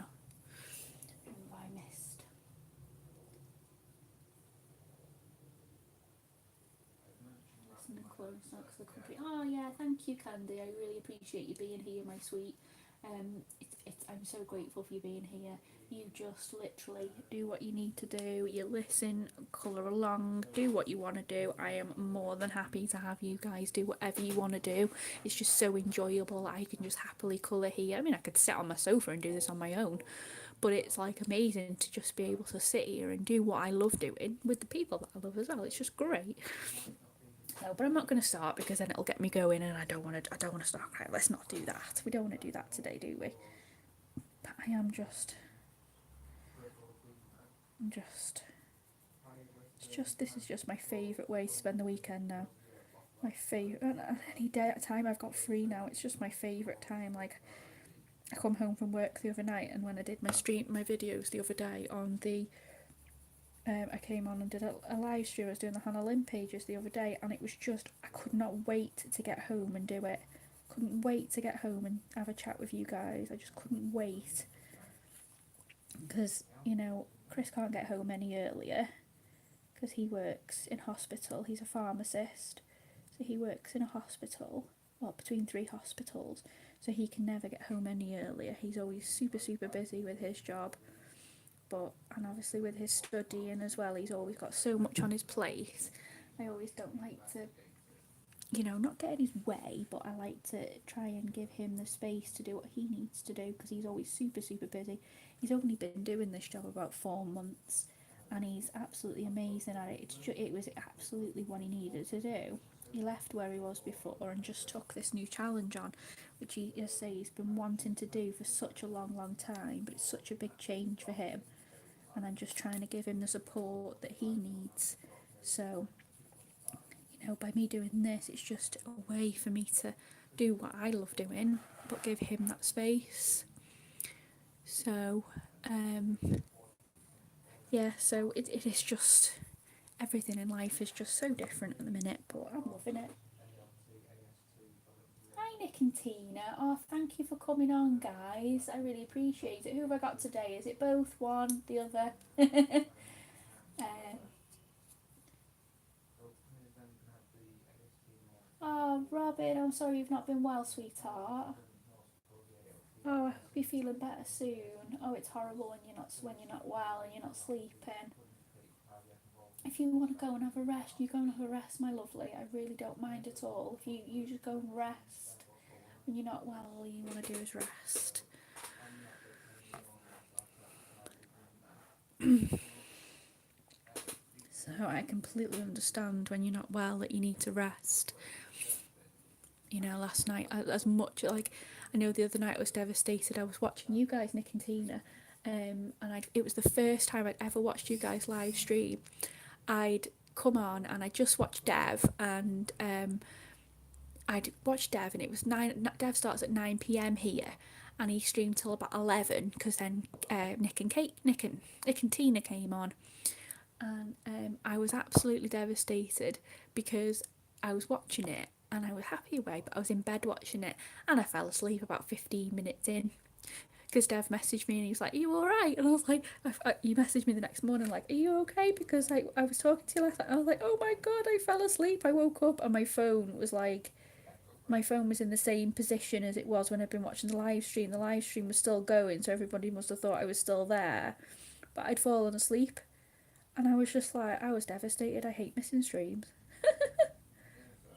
who have I missed? Listen to Clone Snacks the Company. Oh yeah, thank you, Candy. I really appreciate you being here, my sweet. I'm so grateful for you being here. You just literally do what you need to do. You listen, colour along, do what you want to do. I am more than happy to have you guys do whatever you want to do. It's just so enjoyable. I can just happily colour here. I mean, I could sit on my sofa and do this on my own, but it's like amazing to just be able to sit here and do what I love doing with the people that I love as well. It's just great. So, but I'm not going to start, because then it'll get me going, and I don't want to start crying. Let's not do that. We don't want to do that today, do we? But this is just my favourite way to spend the weekend now. My favourite, any day at a time I've got free now, it's just my favourite time. Like, I come home from work the other night, and when I did my videos the other day on the I came on and did a live stream. I was doing the Hannah Lynn pages the other day, and it was just, I could not wait to get home and do it. Couldn't wait to get home and have a chat with you guys. I just couldn't wait, because Chris can't get home any earlier because he works in hospital. He's a pharmacist, so he works in a hospital, well, between 3 hospitals, so he can never get home any earlier. He's always super busy with his job. And obviously with his studying as well, he's always got so much on his plate. I always don't like to, not get in his way, but I like to try and give him the space to do what he needs to do, because he's always super busy. He's only been doing this job about 4 months, and he's absolutely amazing at it. It was absolutely what he needed to do. He left where he was before and just took this new challenge on, which he's been wanting to do for such a long time, but it's such a big change for him, and I'm just trying to give him the support that he needs. So, by me doing this, it's just a way for me to do what I love doing, but give him that space. So, so it is just, everything in life is just so different at the minute, but I'm loving it. Hi, Nick and Tina. Oh, thank you for coming on, guys. I really appreciate it. Who have I got today? Is it both, one, the other? Oh, Robin, I'm sorry you've not been well, sweetheart. Oh, I hope you're feeling better soon. Oh, it's horrible when you're not well and you're not sleeping. If you want to go and have a rest, you go and have a rest, my lovely. I really don't mind at all. If you just go and rest. When you're not well, all you want to do is rest. So I completely understand when you're not well that you need to rest. Last night, as much, like, I know the other night I was devastated. I was watching you guys, Nick and Tina, and it was the first time I'd ever watched you guys live stream. I'd come on and I just watched Dev, and I'd watched Dev, and it was 9. Dev starts at 9 p.m. here, and he streamed till about 11 because then Nick and Tina came on, and I was absolutely devastated because I was watching it and I was happy away, but I was in bed watching it and I fell asleep about 15 minutes in because Dev messaged me and he was like, "Are you all right?" And I was like, "You messaged me the next morning like, are you okay?" Because I was talking to you last night. And I was like, "Oh my god, I fell asleep." I woke up and my phone was in the same position as it was when I'd been watching the live stream. The live stream was still going, so everybody must have thought I was still there, but I'd fallen asleep, and I was just like, I was devastated. I hate missing streams.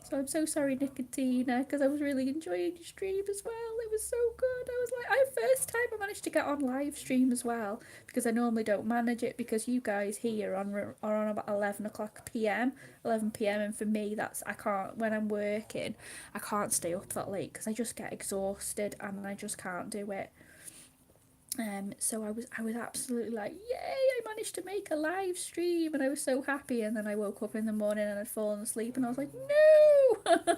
So I'm so sorry, Nick and Tina, because I was really enjoying your stream as well. It was so good. I was like, first time I managed to get on live stream as well, because I normally don't manage it, because you guys here are on about 11 o'clock p.m., 11 p.m, and for me, I can't, when I'm working, I can't stay up that late, because I just get exhausted, and I just can't do it. So I was absolutely like, yay, I managed to make a live stream, and I was so happy. And then I woke up in the morning and I'd fallen asleep, and I was like, no.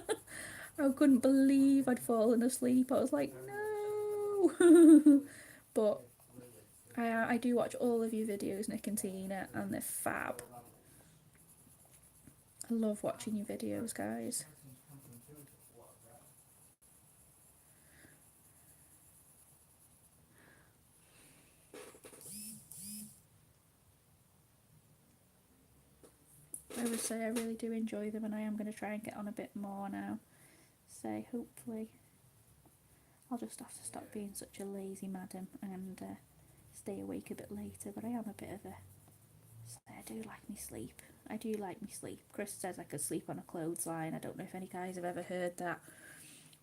I couldn't believe I'd fallen asleep. I was like, no. But I do watch all of your videos, Nick and Tina, and they're fab. I love watching your videos, guys. I would say I really do enjoy them, and I am going to try and get on a bit more now. So hopefully I'll just have to stop being such a lazy madam and stay awake a bit later. But I am a bit of a... I do like me sleep. I do like me sleep. Chris says I could sleep on a clothesline. I don't know if any guys have ever heard that,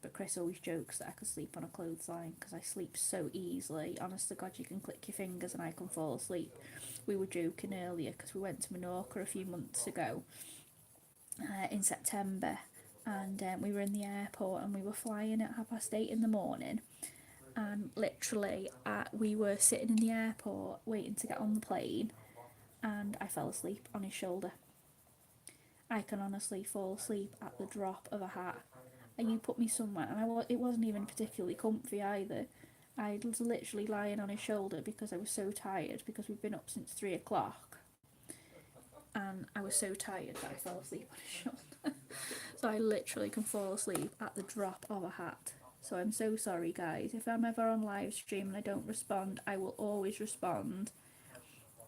but Chris always jokes that I could sleep on a clothesline because I sleep so easily. Honest to God, you can click your fingers and I can fall asleep. We were joking earlier because we went to Menorca a few months ago in September, and we were in the airport and we were flying at 8:30 in the morning, and literally we were sitting in the airport waiting to get on the plane, and I fell asleep on his shoulder. I can honestly fall asleep at the drop of a hat. And you put me somewhere, and it wasn't even particularly comfy either. I was literally lying on his shoulder because I was so tired, because we've been up since 3 o'clock, and I was so tired that I fell asleep on his shoulder. So I literally can fall asleep at the drop of a hat. So I'm so sorry, guys. If I'm ever on live stream and I don't respond, I will always respond.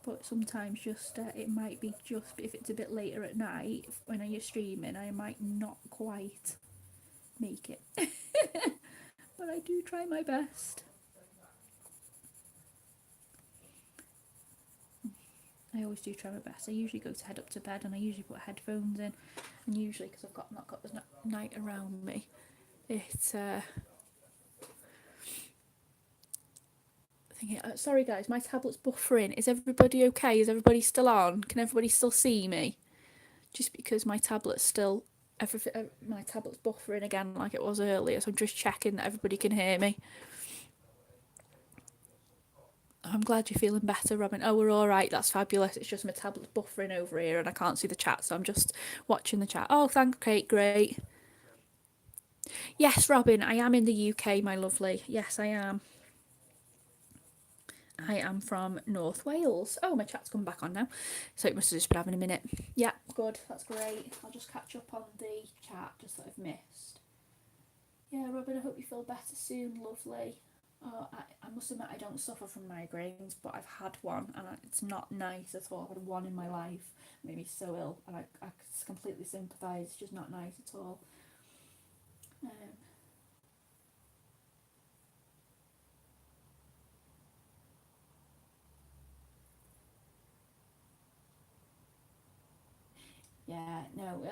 But sometimes it might be just if it's a bit later at night when you're streaming, I might not quite make it. But I do try my best. I always do try my best. I usually go to head up to bed, and I usually put headphones in, and usually because I've not got the night around me, it's sorry guys, my tablet's buffering. Is everybody okay? Is everybody still on? Can everybody still see me? Just because my tablet's still my tablet's buffering again like it was earlier, so I'm just checking that everybody can hear me. I'm glad you're feeling better, Robin. Oh, we're all right. That's fabulous. It's just my tablet's buffering over here and I can't see the chat, so I'm just watching the chat. Oh, thanks, Kate. Great. Yes, Robin, I am in the UK, my lovely. Yes, I am. I am from North Wales. Oh, my chat's come back on now. So it must have just been having a minute. Yeah, good. That's great. I'll just catch up on the chat just that I've missed. Yeah, Robin, I hope you feel better soon, lovely. Oh, I must admit I don't suffer from migraines, but I've had one and it's not nice at all. I've had one in my life. It made me so ill, and I completely sympathise. It's just not nice at all. Yeah, no,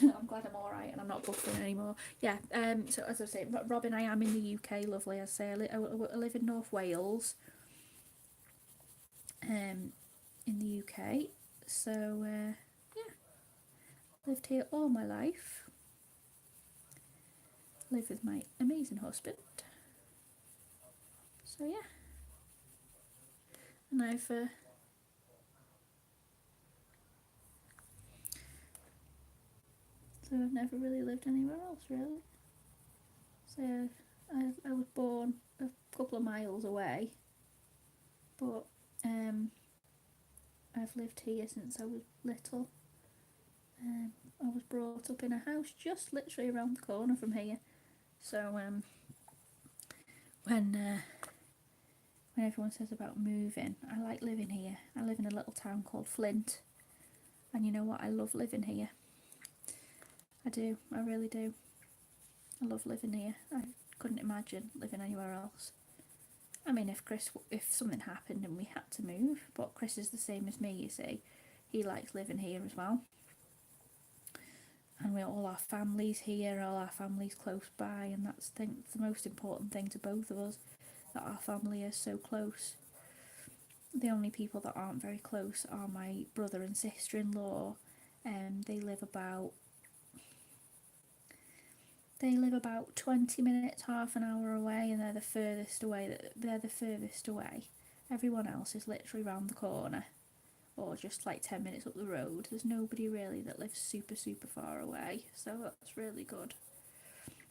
I'm glad I'm all right and I'm not buffering anymore. Yeah, so as I say, Robin, I am in the UK, lovely. As I say, I live in North Wales, in the UK. So, yeah, lived here all my life. Live with my amazing husband. So, yeah. And I've never really lived anywhere else, really. So I was born a couple of miles away, but I've lived here since I was little. I was brought up in a house just literally around the corner from here. So when everyone says about moving, I like living here. I live in a little town called Flint, and you know what? I love living here. I do. I really do. I love living here. I couldn't imagine living anywhere else. I mean, if something happened and we had to move, but Chris is the same as me, you see. He likes living here as well. And all our families here, all our families close by, and that's the most important thing to both of us, that our family is so close. The only people that aren't very close are my brother and sister-in-law. They live about 20 minutes, half an hour away, and they're the furthest away. Everyone else is literally round the corner, or just like 10 minutes up the road. There's nobody really that lives super far away, so that's really good.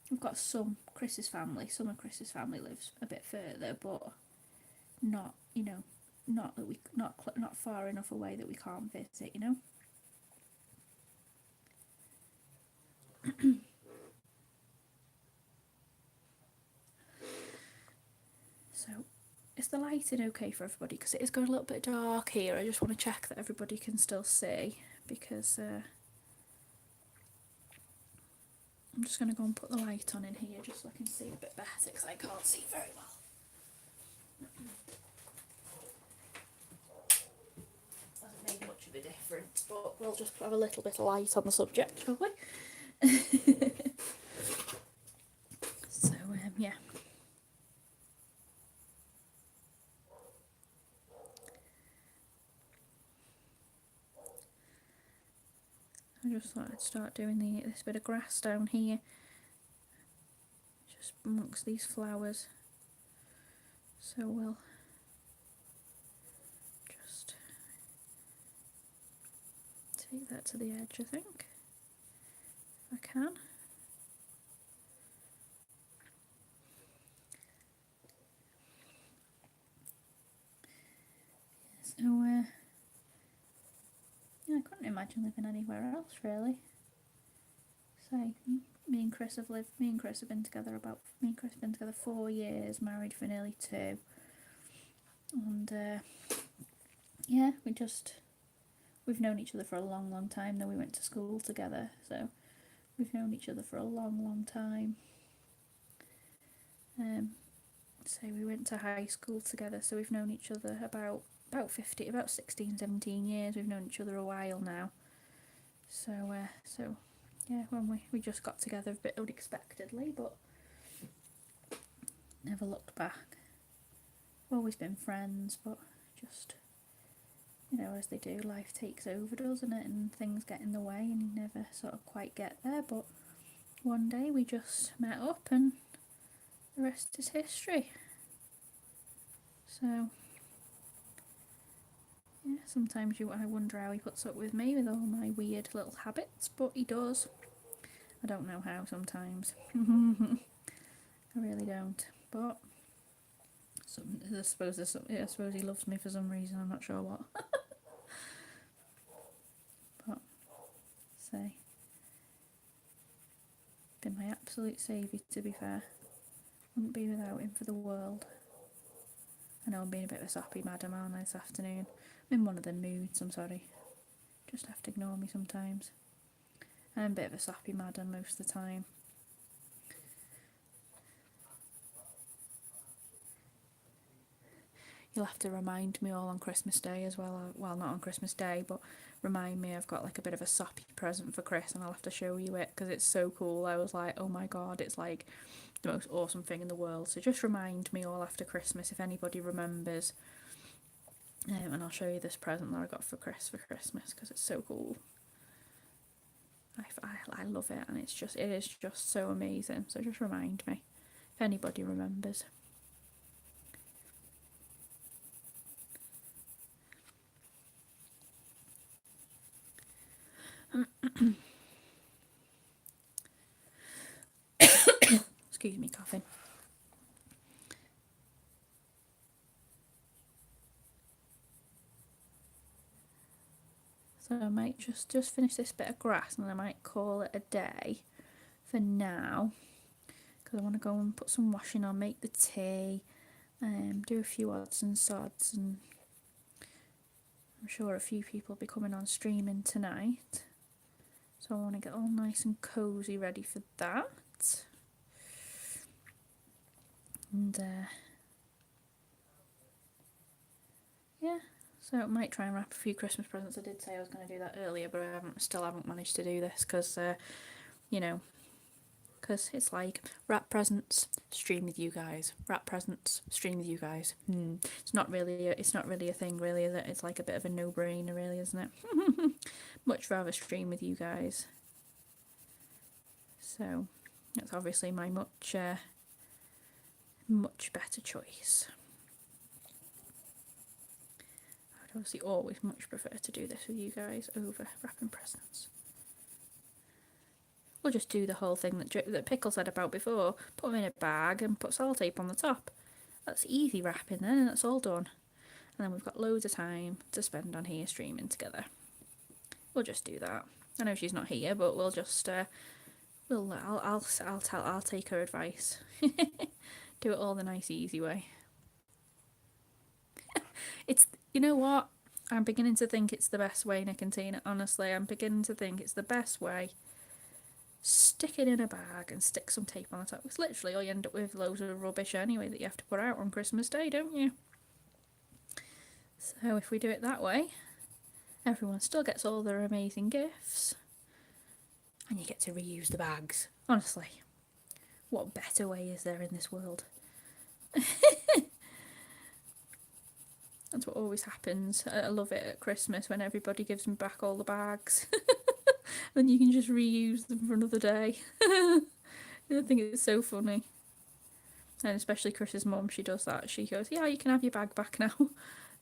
We've got some of Chris's family lives a bit further, but not not far enough away that we can't visit, So, is the lighting okay for everybody? Because it is going a little bit dark here. I just want to check that everybody can still see, because I'm just going to go and put the light on in here just so I can see a bit better, because I can't see very well. Hasn't made much of a difference, but we'll just have a little bit of light on the subject, shall we? So, yeah. I just thought I'd start doing this bit of grass down here, just amongst these flowers. So we'll just take that to the edge, I think, if I can. So, yeah, I couldn't imagine living anywhere else, really. So, me and Chris have been together 4 years, married for nearly 2. And, yeah, we've known each other for a long time. Then we went to school together, so we've known each other for a long time. So we went to high school together, so we've known each other about 16, 17 years. We've known each other a while now. So yeah, when we just got together a bit unexpectedly, but never looked back. We've always been friends, but just, as they do, life takes over, doesn't it? And things get in the way and you never sort of quite get there. But one day we just met up and the rest is history. So, yeah, sometimes I wonder how he puts up with me with all my weird little habits, but he does. I don't know how sometimes. I really don't. But I suppose he loves me for some reason. I'm not sure what. But say, been my absolute saviour, to be fair. Wouldn't be without him for the world. I know I'm being a bit of a soppy madam, aren't I, this afternoon? I'm in one of them moods, I'm sorry. Just have to ignore me sometimes. I'm a bit of a soppy madam most of the time. You'll have to remind me all on Christmas Day as well. Well, not on Christmas Day, but remind me I've got like a bit of a soppy present for Chris, and I'll have to show you it because it's so cool. I was like, oh my god, it's like the most awesome thing in the world. So just remind me all after Christmas if anybody remembers, and I'll show you this present that I got for Chris for Christmas because it's so cool. I love it, and it is just so amazing. So just remind me if anybody remembers. Excuse me, coughing. So I might just finish this bit of grass and I might call it a day for now, because I want to go and put some washing on, make the tea, do a few odds and sods, and I'm sure a few people will be coming on streaming tonight. So I want to get all nice and cosy ready for that. And yeah, so I might try and wrap a few Christmas presents. I did say I was going to do that earlier, but I still haven't managed to do this because, you know, because it's like wrap presents, stream with you guys. Wrap presents, stream with you guys. It's not really a thing, really, is it? It's like a bit of a no-brainer, really, isn't it? Much rather stream with you guys. So that's obviously my much better choice. I would obviously always much prefer to do this with you guys over wrapping presents. We'll just do the whole thing that Pickle said about before. Put them in a bag and put sellotape on the top. That's easy wrapping then, and that's all done. And then we've got loads of time to spend on here streaming together. We'll just do that. I know she's not here, but we'll just I'll take her advice. Do it all the nice easy way. It's, you know what? I'm beginning to think it's the best way, Nick and Tina. Honestly, I'm beginning to think it's the best way. Stick it in a bag and stick some tape on the top. It's literally all you end up with loads of rubbish anyway that you have to put out on Christmas Day, don't you? So if we do it that way, everyone still gets all their amazing gifts. And you get to reuse the bags. Honestly, what better way is there in this world? That's what always happens. I love it at Christmas when everybody gives me back all the bags. Then you can just reuse them for another day. I think it's so funny. And especially Chris's mum, she does that. She goes, yeah, you can have your bag back now.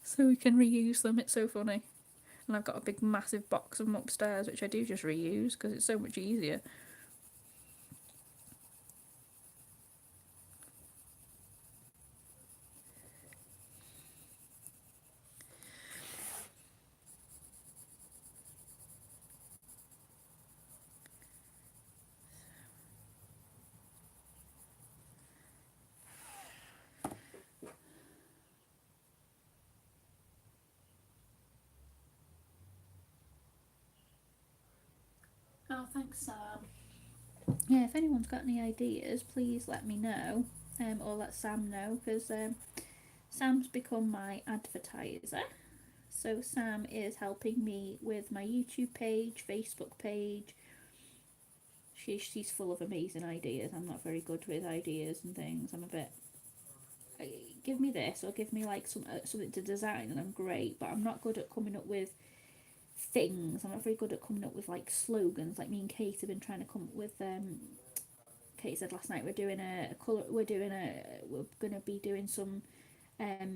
So we can reuse them. It's so funny. And I've got a big massive box of them upstairs, which I do just reuse because it's so much easier. Oh, thanks, Sam. Yeah, if anyone's got any ideas, please let me know, or let Sam know, because Sam's become my advertiser. So Sam is helping me with my YouTube page, Facebook page. She's full of amazing ideas. I'm not very good with ideas and things. I'm a bit, give me this or give me like something to design and I'm great, but I'm not good at coming up with things. I'm not very good at coming up with like slogans. Like me and Kate have been trying to come up with. Kate said last night we're gonna be doing some a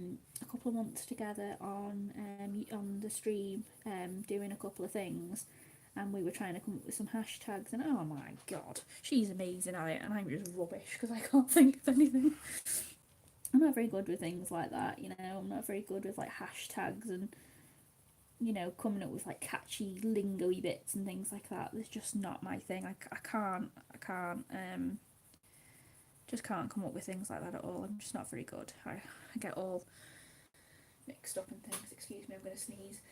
couple of months together on the stream, doing a couple of things, and we were trying to come up with some hashtags. And oh my god, she's amazing at it, and I'm just rubbish because I can't think of anything. I'm not very good with things like that, you know. I'm not very good with like hashtags and, you know, coming up with like catchy lingo-y bits and things like that. It's just not my thing. I can't just can't come up with things like that at all. I'm just not very good. I get all mixed up in things. Excuse me, I'm going to sneeze.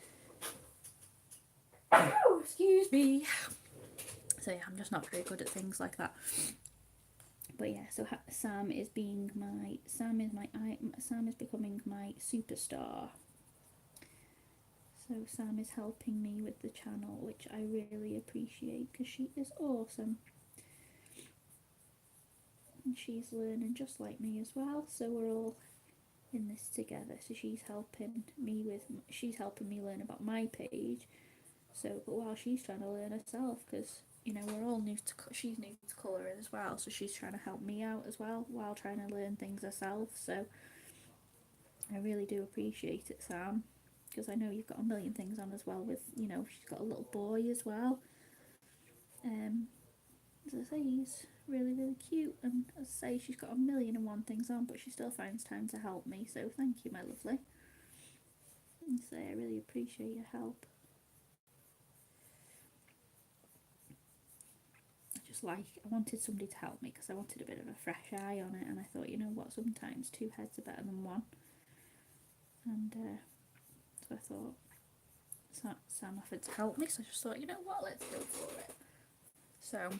Oh, excuse me. So yeah, I'm just not very good at things like that. But yeah, so Sam is becoming my superstar. So Sam is helping me with the channel, which I really appreciate because she is awesome. And she's learning just like me as well, so we're all in this together. So she's helping me learn about my page. So, but while she's trying to learn herself, because, you know, we're all she's new to colouring as well, so she's trying to help me out as well while trying to learn things herself. So I really do appreciate it, Sam, because I know you've got a million things on as well with, you know, she's got a little boy as well. As I say, he's really, really cute, and as I say, she's got a million and one things on, but she still finds time to help me, so thank you, my lovely. And so I really appreciate your help. just like, I wanted somebody to help me because I wanted a bit of a fresh eye on it, and I thought, you know what, sometimes two heads are better than one. And so I thought, Sam offered to help me, so I just thought, you know what, let's go for it. So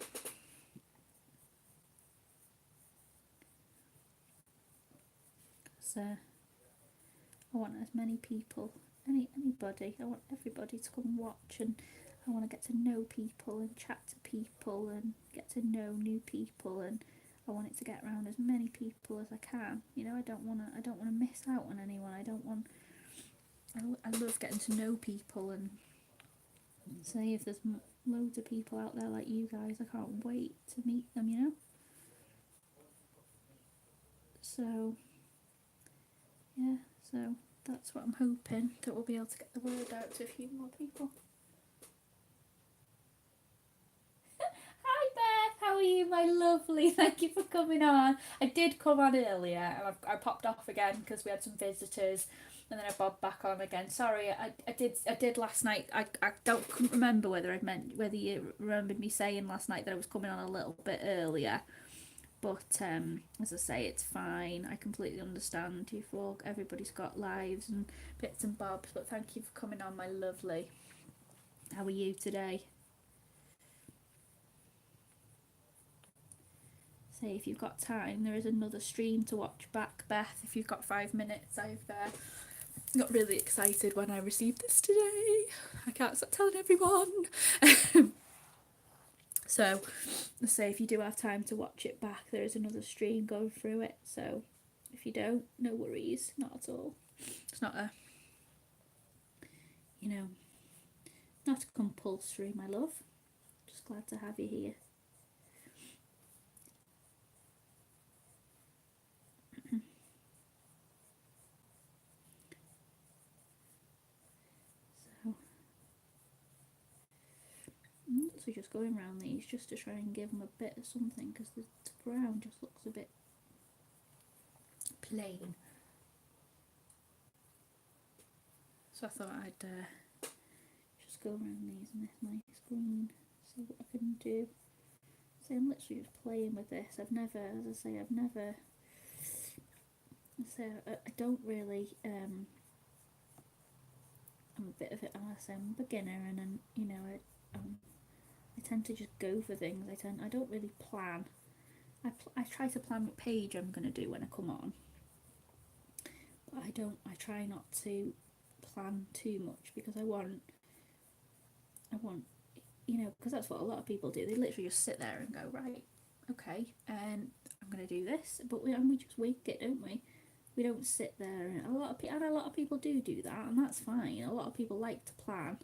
I want as many people, anybody, I want everybody to come and watch, and I want to get to know people and chat to people and get to know new people, and I want it to get around as many people as I can. You know, I don't want to miss out on anyone. I love getting to know people, and say if there's loads of people out there like you guys, I can't wait to meet them, you know. So yeah, so that's what I'm hoping, that we'll be able to get the word out to a few more people. Hi Beth, how are you, my lovely? Thank you for coming on. I did come on earlier and I popped off again because we had some visitors, and then I bobbed back on again. Sorry, I did last night. I couldn't remember whether you remembered me saying last night that I was coming on a little bit earlier. But as I say, it's fine. I completely understand. Everybody's got lives and bits and bobs. But thank you for coming on, my lovely. How are you today? Say if you've got time, there is another stream to watch back, Beth. If you've got 5 minutes, I've got really excited when I received this today. I can't stop telling everyone. So, say if you do have time to watch it back, there is another stream going through it. So, if you don't, no worries, not at all. It's not not compulsory, my love. Just glad to have you here. So just going around these just to try and give them a bit of something, because the ground just looks a bit plain. So I thought I'd just go around these in this nice green, see what I can do. So I'm literally just playing with this. I don't really, I'm a bit of it, I'm a beginner, and then, I tend to just go for things. I don't really plan. I try to plan what page I'm going to do when I come on, but I try not to plan too much, because I want, because that's what a lot of people do. They literally just sit there and go, right, okay, and I'm going to do this, but we just wing it, don't we? We don't sit there, and a lot of people do that, and that's fine. A lot of people like to plan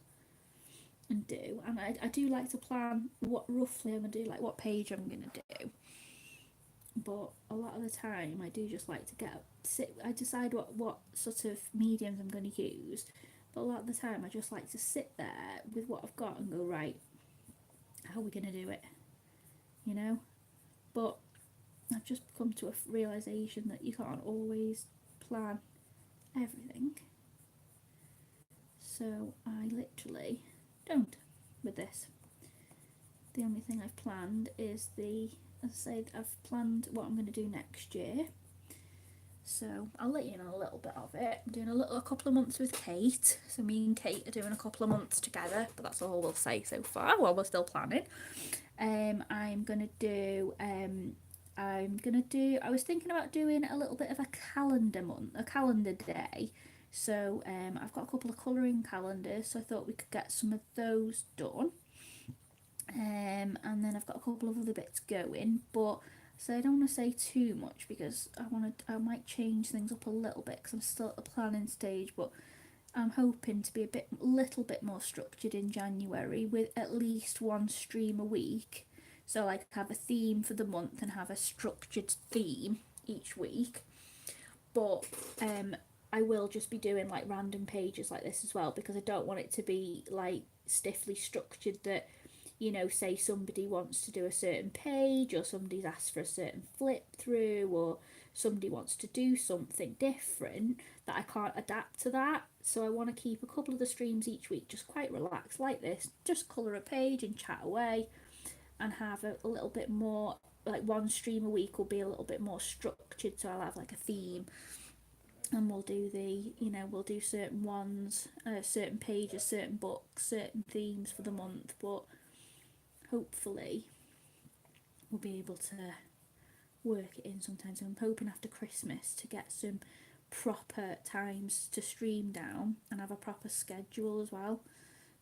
and do, and I do like to plan what roughly I'm going to do, like what page I'm going to do. But a lot of the time I do just like to I decide what sort of mediums I'm going to use, but a lot of the time I just like to sit there with what I've got and go, right, how are we going to do it, but I've just come to a realisation that you can't always plan everything, so I literally don't with this. The only thing I've planned is as I said, I've planned what I'm going to do next year, so I'll let you know a little bit of it. I'm doing a couple of months with Kate, so me and Kate are doing a couple of months together, but that's all we'll say so far while we're still planning. I'm gonna do I was thinking about doing a little bit of a calendar day. So I've got a couple of colouring calendars, so I thought we could get some of those done. And then I've got a couple of other bits going, but so I don't want to say too much, because I might change things up a little bit, because I'm still at the planning stage, but I'm hoping to be a little bit more structured in January, with at least one stream a week. So like have a theme for the month and have a structured theme each week. But I will just be doing like random pages like this as well, because I don't want it to be like stiffly structured that, say somebody wants to do a certain page, or somebody's asked for a certain flip through, or somebody wants to do something different, that I can't adapt to that. So I want to keep a couple of the streams each week just quite relaxed like this, just colour a page and chat away. and have a little bit more, like one stream a week will be a little bit more structured, so I'll have like a theme, and we'll do we'll do certain ones, certain pages, certain books, certain themes for the month, but hopefully we'll be able to work it in sometimes. I'm hoping after Christmas to get some proper times to stream down and have a proper schedule as well.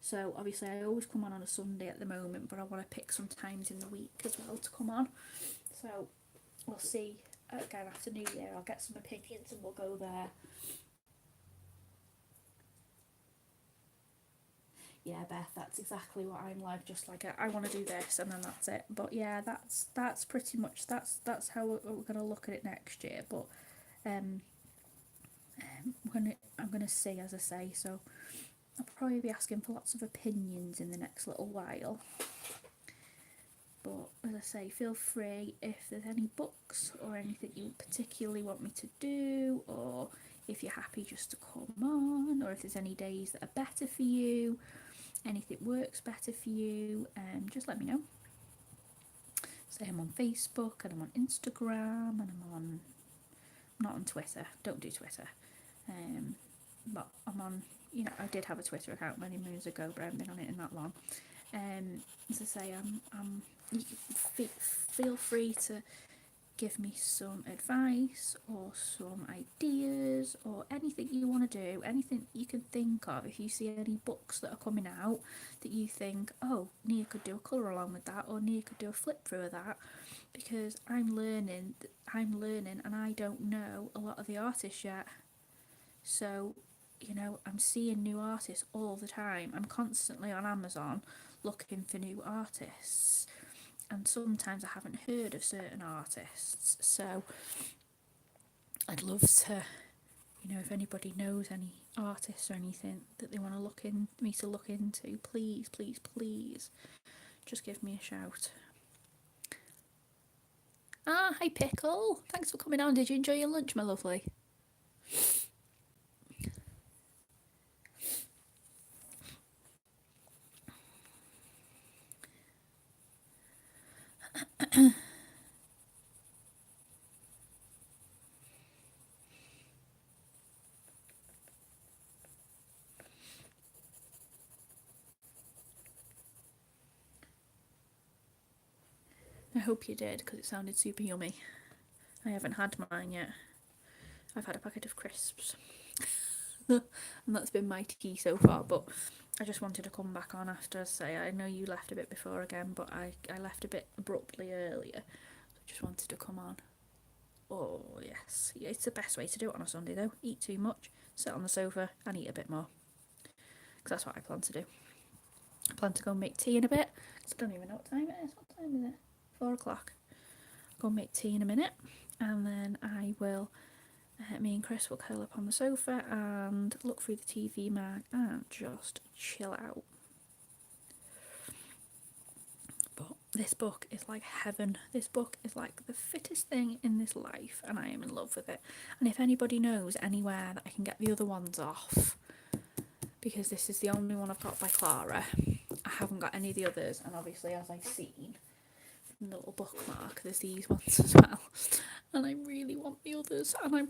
So obviously I always come on a Sunday at the moment, but I want to pick some times in the week as well to come on. So we'll see. Again, after New Year I'll get some opinions and we'll go there. Yeah, Beth, that's exactly what I'm like. Just like I want to do this, and then that's it. But yeah, that's pretty much that's how we're gonna look at it next year. But um, I'm gonna see, as I say. So I'll probably be asking for lots of opinions in the next little while. But as I say, feel free if there's any books or anything you particularly want me to do, or if you're happy just to come on, or if there's any days that are better for you, anything works better for you, just let me know. So I'm on Facebook and I'm on Instagram and I'm not on Twitter. Don't do Twitter. But I'm on, I did have a Twitter account many moons ago, but I haven't been on it in that long. As I say, feel free to give me some advice or some ideas or anything you want to do, anything you can think of. If you see any books that are coming out that you think, oh, Nia could do a colour along with that, or Nia could do a flip through of that, because I'm learning and I don't know a lot of the artists yet. So, I'm seeing new artists all the time. I'm constantly on Amazon looking for new artists, and sometimes I haven't heard of certain artists. So I'd love to, if anybody knows any artists or anything that they want to look into, please, please, please, just give me a shout. Hi Pickle, thanks for coming on. Did you enjoy your lunch, my lovely? I hope you did, because it sounded super yummy. I haven't had mine yet. I've had a packet of crisps. And that's been my tea so far, but I just wanted to come back on after. Say, I know you left a bit before again, but I left a bit abruptly earlier, so I just wanted to come on. Oh yes, it's the best way to do it on a Sunday though. Eat too much, sit on the sofa and eat a bit more, because that's what I plan to do. I plan to go and make tea in a bit, because I don't even know what time it is. What time is it? 4 o'clock. I'll go and make tea in a minute, and then I will me and Chris will curl up on the sofa and look through the TV mag and just chill out. But this book is like heaven. This book is like the fittest thing in this life, and I am in love with it. And if anybody knows anywhere that I can get the other ones off, because this is the only one I've got by Clara, I haven't got any of the others, and obviously as I've seen from the little bookmark, there's these ones as well, and I really want the others, and I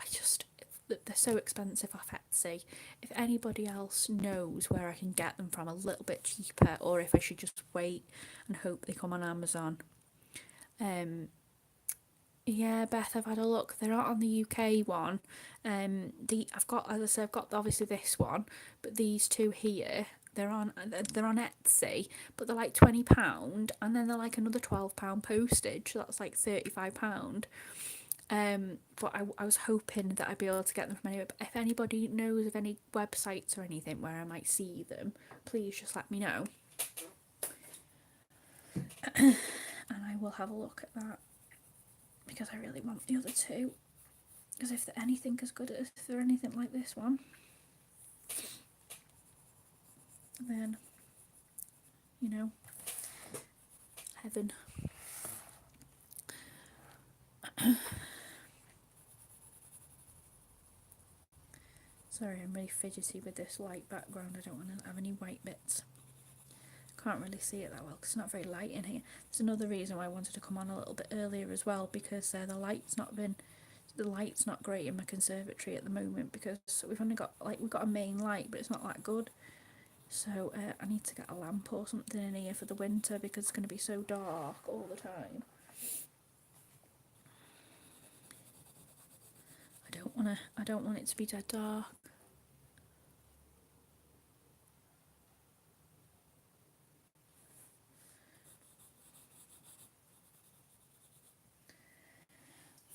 just, they're so expensive off Etsy. If anybody else knows where I can get them from a little bit cheaper, or if I should just wait and hope they come on Amazon. Yeah, Beth, I've had a look. They're not on the UK one. I've got, as I said, I've got obviously this one, but these two here, they're on Etsy, but they're like £20, and then they're like another £12 postage, so that's like £35. But I was hoping that I'd be able to get them from anywhere. But if anybody knows of any websites or anything where I might see them, please just let me know, and I will have a look at that, because I really want the other two. Because if they're anything as good as, if they're anything like this one, then, heaven. Sorry, I'm really fidgety with this light background. I don't want to have any white bits. Can't really see it that well because it's not very light in here. There's another reason why I wanted to come on a little bit earlier as well, because the light's not great in my conservatory at the moment, because we've only got we've got a main light, but it's not that good. So I need to get a lamp or something in here for the winter, because it's going to be so dark all the time. I don't want it to be dead dark.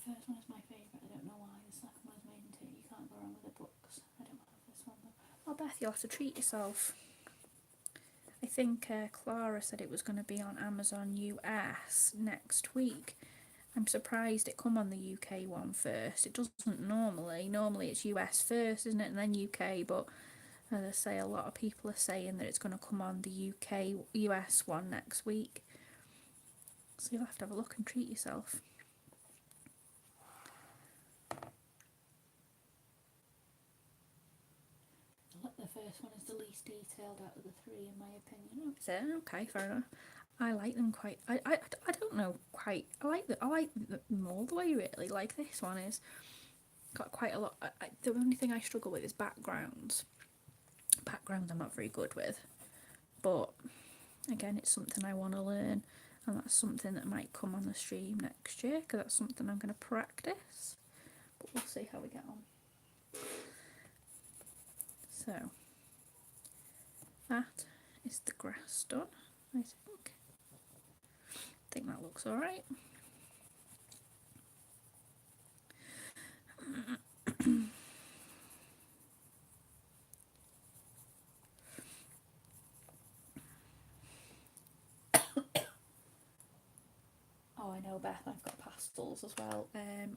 The first one is my favourite. I don't know why. The second one is made into You can't go wrong with the books. I don't have this one though. Oh, Beth, you'll have to treat yourself. I think Clara said it was going to be on Amazon US next week. I'm surprised it come on the UK one first. It doesn't normally. Normally it's US first, isn't it, and then UK, but as I say, a lot of people are saying that it's going to come on the US one next week. So you'll have to have a look and treat yourself. The first one is the least detailed out of the three, in my opinion. Oh, is it? Okay, fair enough. I like them quite. I don't know quite. I like them all the way, really. Like, this one is got quite a lot. The only thing I struggle with is backgrounds. Backgrounds I'm not very good with, but again, it's something I want to learn, and that's something that might come on the stream next year, because that's something I'm going to practice. But we'll see how we get on. So that is the grass done, I think. I think that looks alright. Oh, I know, Beth, I've got pastels as well. I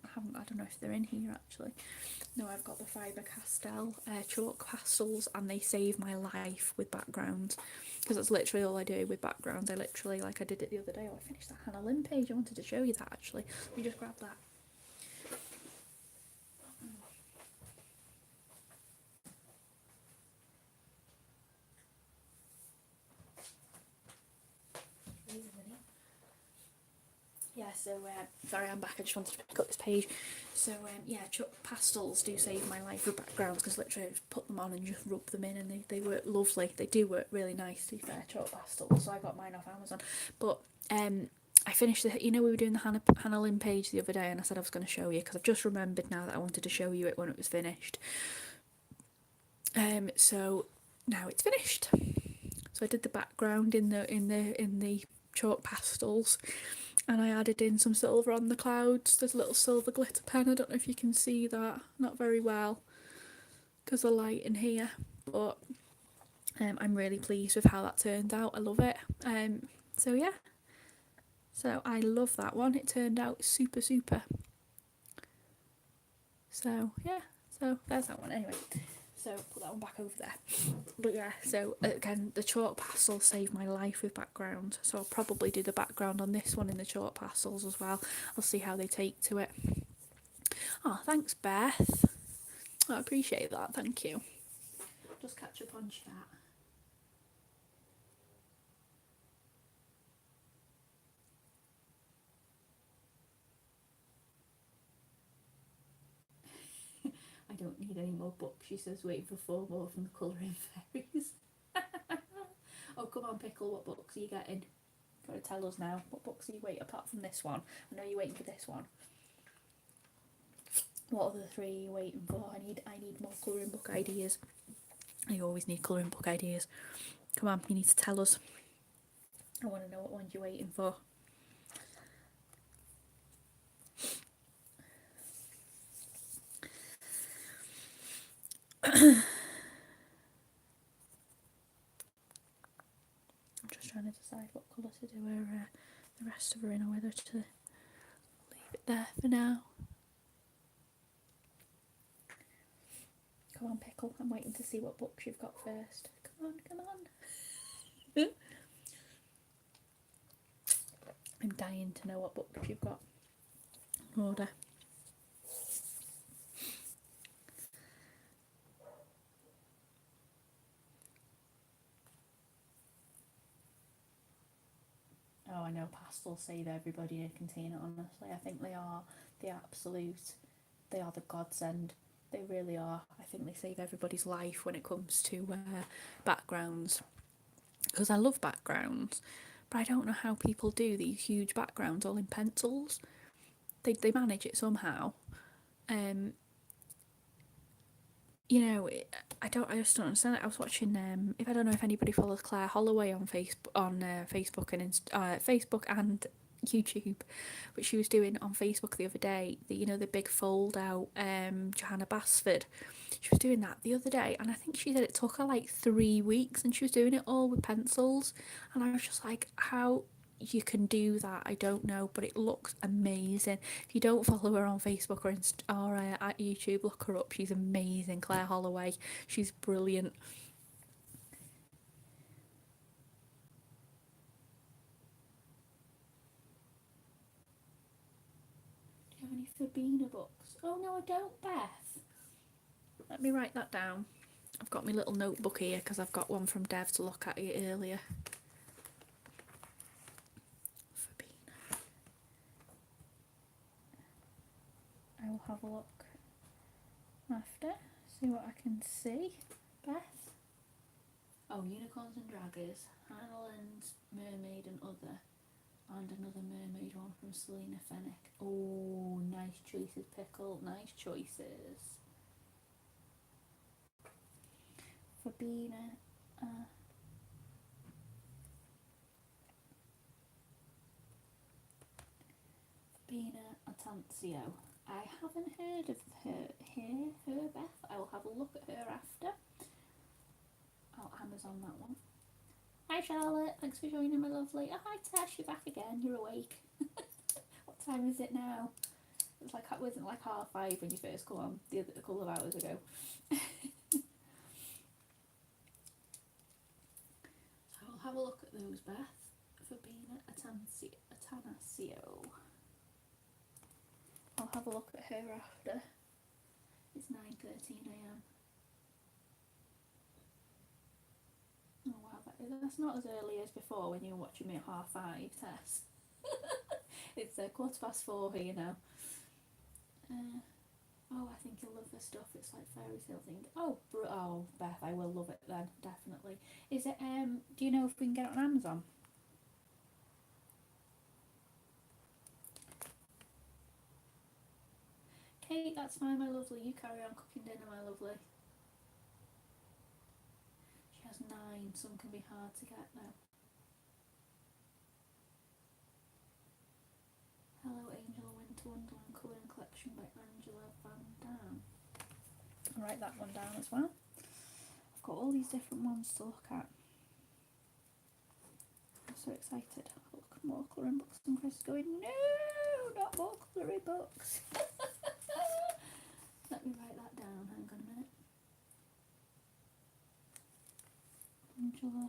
don't know if they're in here actually. No, I've got the Faber-Castell chalk pastels, and they save my life with backgrounds, because that's literally all I do with backgrounds. I literally, like I did it the other day. Oh, I finished that Hannah Lynn page. I wanted to show you that actually. Let me just grab that. Yeah, so sorry, I'm back. I just wanted to pick up this page. So yeah, chalk pastels do save my life with backgrounds, because literally I just put them on and just rub them in, and they work lovely. They do work really nice, to be fair, chalk pastels. So I got mine off Amazon. But I finished the, we were doing the Hannah Lynn page the other day, and I said I was going to show you, because I've just remembered now that I wanted to show you it when it was finished. So now it's finished. So I did the background in the chalk pastels, and I added in some silver on the clouds. There's a little silver glitter pen. I don't know if you can see that, not very well because of the light in here, but I'm really pleased with how that turned out. I love it. So yeah, so I love that one. It turned out super. So yeah, so there's that one anyway. So put that one back over there. But yeah, so again, the chalk pastels saved my life with background, so I'll probably do the background on this one in the chalk pastels as well. I'll see how they take to it. Oh, thanks, Beth. I appreciate that, thank you. Just catch up on chat. I don't need any more books, she says, waiting for 4 more from the Colouring Fairies. Oh, come on, Pickle, what books are you getting? Got to tell us now. What books are you waiting, apart from this one? I know you're waiting for this one. What other 3 are you waiting for? I need more colouring book ideas. I always need colouring book ideas. Come on, you need to tell us. I want to know what ones you're waiting for. I'm just trying to decide what colour to do the rest of her in, or whether to leave it there for now. Come on, Pickle, I'm waiting to see what books you've got first. Come on. I'm dying to know what books you've got in order. know, pastels save everybody in a container, honestly. I think they are the absolute, they are the godsend. They really are. I think they save everybody's life when it comes to backgrounds. Because I love backgrounds, but I don't know how people do these huge backgrounds all in pencils. They manage it somehow. Um, you know, I just don't understand it. I was watching if I don't know if anybody follows Claire Holloway on Facebook and Facebook and YouTube, but she was doing on Facebook the other day the big fold out Johanna Basford. She was doing that the other day, and I think she said it took her like 3 weeks, and she was doing it all with pencils. And I was just like, how you can do that, I don't know, but it looks amazing. If you don't follow her on Facebook or at YouTube, look her up. She's amazing, Claire Holloway. She's brilliant. Do you have any Fabina books? Oh no, I don't, Beth. Let me write that down. I've got my little notebook here because I've got one from Dev to look at it earlier. Fabina. I will have a look after, see what I can see. Beth? Oh, Unicorns and Dragons, Highlands, Mermaid and Other, and another mermaid one from Selena Fennick. Oh, nice choices, Pickle, nice choices. Fabina, Fabina Atancio. I haven't heard of her, Beth. I will have a look at her after. I'll Amazon that one. Hi Charlotte, thanks for joining, my lovely. Oh, hi Tash, you're back again. You're awake. What time is it now? It wasn't like 5:30 when you first come on a couple of hours ago. I'll have a look at those, Beth. Fabina Atanasio. I'll have a look at her after. It's 9:13 a.m. Oh wow, that's not as early as before when you were watching me at 5:30, Tess. It's 4:15 here now. Oh, I think you'll love the stuff. It's like fairy tale thing. Oh, Beth, I will love it then, definitely. Is it? Do you know if we can get it on Amazon? Kate, that's fine, my lovely. You carry on cooking dinner, my lovely. She has 9. Some can be hard to get though. Hello, Angel Winter Wonderland Colouring Collection by Angela Van Dam. I'll write that one down as well. I've got all these different ones to look at. I'm so excited. Look, more colouring books, and Chris is going, no, not more colouring books. Let me write that down. Hang on a minute. Angela.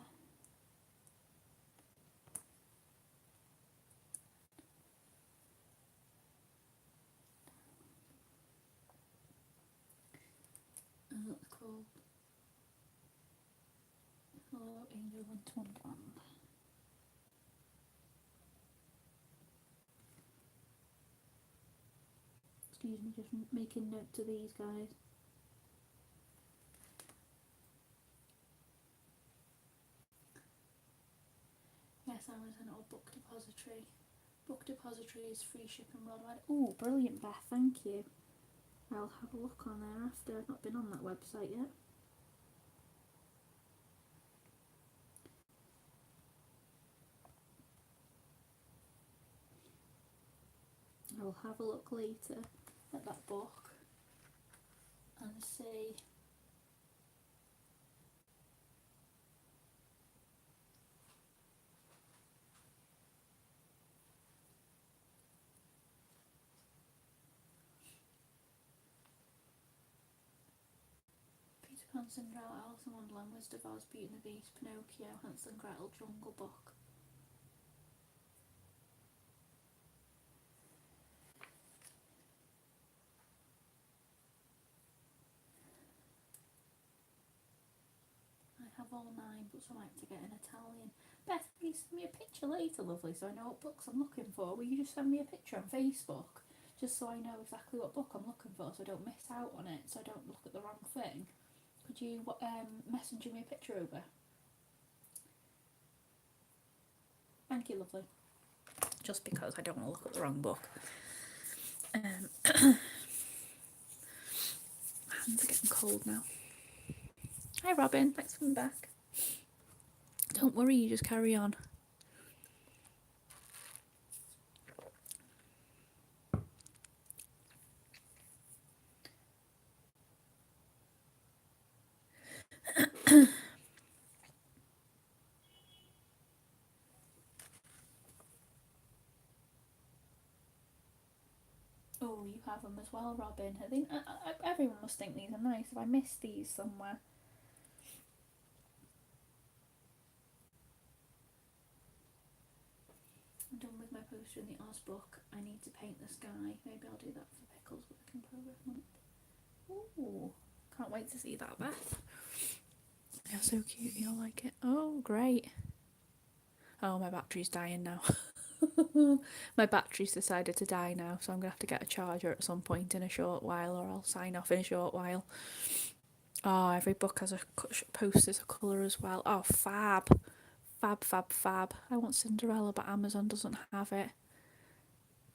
What's called? Hello, Angel Winter Wonderland. Excuse me, just making note to these guys. Yes, Amazon or Book Depository. Book Depository is free shipping worldwide. Oh, brilliant, Beth, thank you. I'll have a look on there after. I've not been on that website yet. I'll have a look later at that book and see. Peter Pan, Cinderella, Alice in Wonderland, Wizard of Oz, Beauty and the Beast, Pinocchio, Hansel and Gretel, Jungle Book. I have all 9, but so I like to get in Italian. Beth, will you send me a picture later, lovely, so I know what books I'm looking for? Will you just send me a picture on Facebook, just so I know exactly what book I'm looking for, so I don't miss out on it, so I don't look at the wrong thing? Could you messenger me a picture over? Thank you, lovely. Just because I don't want to look at the wrong book. Hands are getting cold now. Hi Robin, thanks for coming back. Don't worry, you just carry on. Oh, you have them as well, Robin. I think everyone must think these are nice. If I missed these somewhere. I'm done with my poster in the Oz book. I need to paint the sky. Maybe I'll do that for Pickles Work in Progress month. Ooh, can't wait to see that, Beth. You're so cute. You'll like it. Oh, great. Oh, my battery's dying now. My battery's decided to die now, so I'm going to have to get a charger at some point in a short while, or I'll sign off in a short while. Oh, every book has a poster's a colour as well. Oh, fab. Fab, fab, fab. I want Cinderella, but Amazon doesn't have it.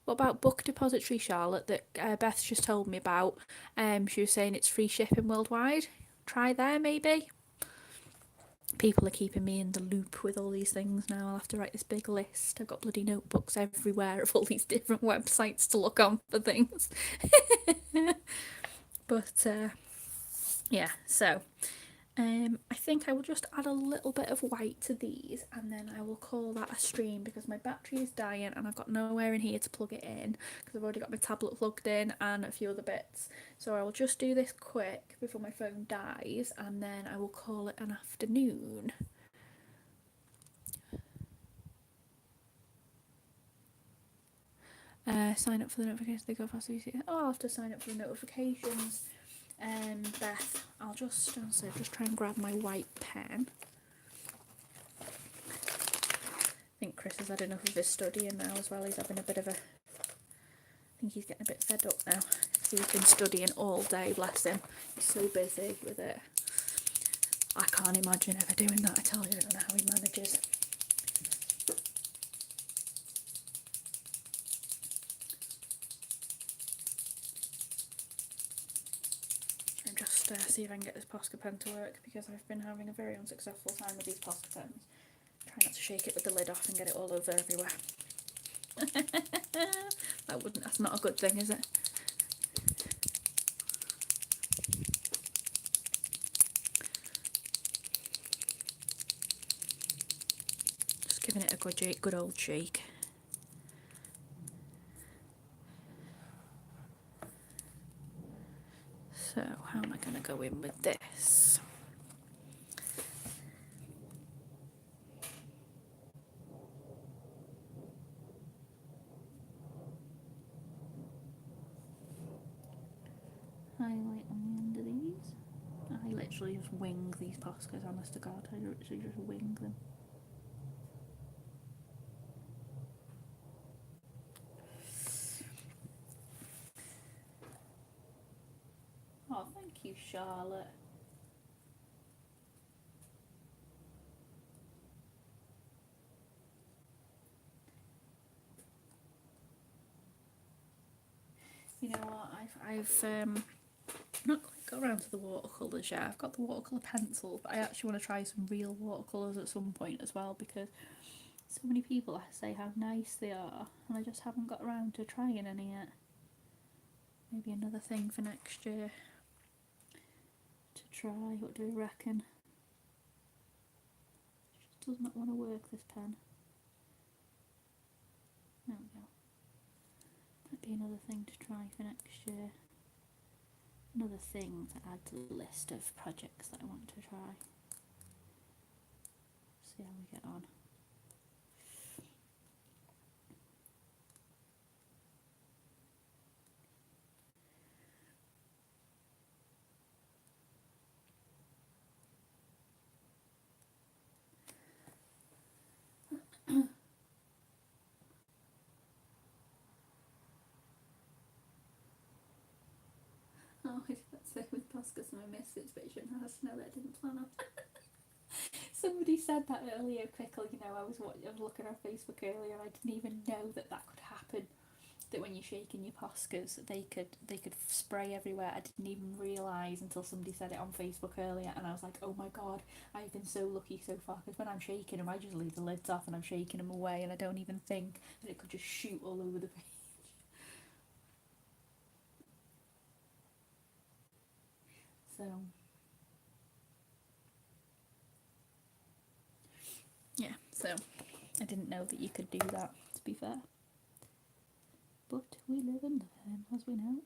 What about Book Depository, Charlotte, that Beth just told me about? She was saying it's free shipping worldwide. Try there, maybe? People are keeping me in the loop with all these things now. I'll have to write this big list. I've got bloody notebooks everywhere of all these different websites to look on for things. But, yeah, so I think I will just add a little bit of white to these, and then I will call that a stream, because my battery is dying and I've got nowhere in here to plug it in, because I've already got my tablet plugged in and a few other bits. So I will just do this quick before my phone dies, and then I will call it an afternoon. Sign up for the notifications. They go faster. Oh, I'll have to sign up for the notifications. Beth, I'll just try and grab my white pen. I think Chris has had enough of his studying now as well. He's having a bit of a... I think he's getting a bit fed up now. So he's been studying all day, bless him. He's so busy with it. I can't imagine ever doing that, I tell you. I don't know how he manages. See if I can get this Posca pen to work, because I've been having a very unsuccessful time with these Posca pens. Try not to shake it with the lid off and get it all over everywhere. That's not a good thing, is it? Just giving it a good old shake. So, how am I going to go in with this? Highlight on the end of these. I literally just wing these Poscas, honest to God. I literally just wing them. Oh, thank you, Charlotte. You know what? I've not quite got around to the watercolours yet. I've got the watercolour pencils, but I actually want to try some real watercolours at some point as well, because so many people say how nice they are, and I just haven't got around to trying any yet. Maybe another thing for next year to try. What do you reckon? It just does not want to work, this pen. There we go. Might be another thing to try for next year. Another thing to add to the list of projects that I want to try. See how we get on. Oh, that's it with Pascas and my misfits vision. I know that I didn't plan on. Somebody said that earlier, Pickle. You know, I was looking on Facebook earlier. I didn't even know that could happen. That when you're shaking your Poscas, they could spray everywhere. I didn't even realise until somebody said it on Facebook earlier, and I was like, oh my god, I've been so lucky so far, because when I'm shaking them, I just leave the lids off and I'm shaking them away, and I don't even think that it could just shoot all over the page. So yeah, so I didn't know that you could do that, to be fair. But we live and learn, as we know.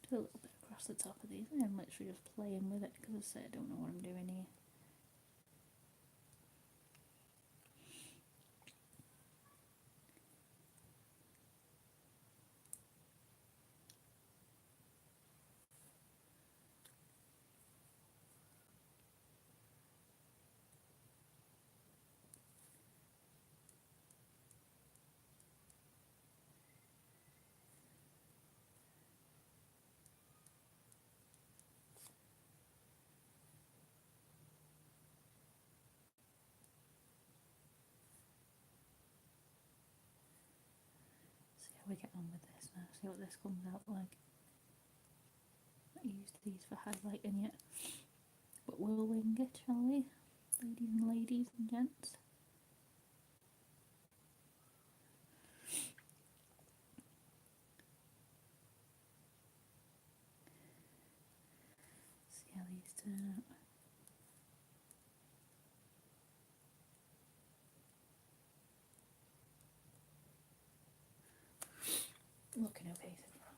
Do a little bit across the top of these. I'm literally just playing with it because I don't know what I'm doing here. See how we get on with this now. See what this comes out like. Not used these for highlighting yet, but we'll wing it, shall we? Ladies and gents. See how these turn out. Looking okay so far.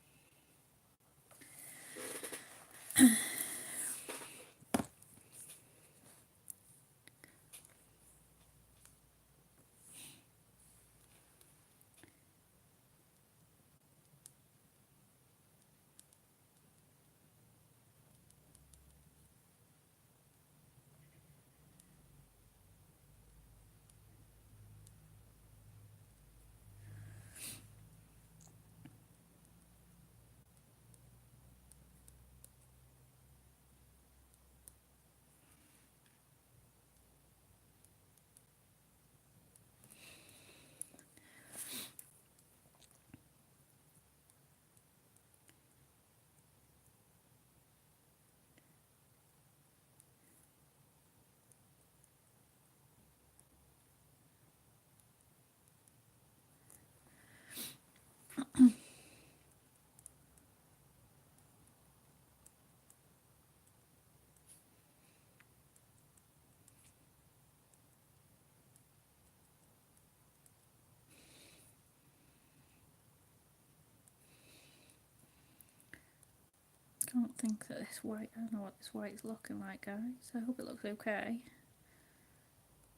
Can't think that this white, I don't know what this white's looking like, guys. I hope it looks okay.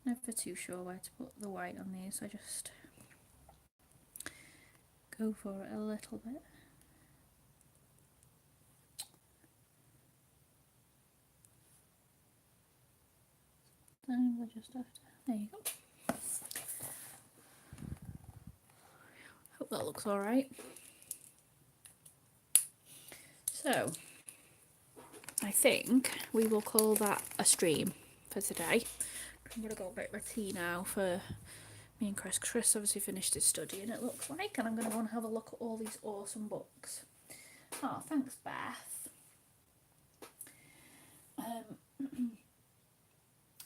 Never too sure where to put the white on these, I just go for it a little bit. Then we'll just have to, there you go. Hope that looks alright. So, I think we will call that a stream for today. I'm going to go make my tea now for me and Chris. Chris obviously finished his study, and it looks like, and I'm going to go and have a look at all these awesome books. Oh, thanks, Beth.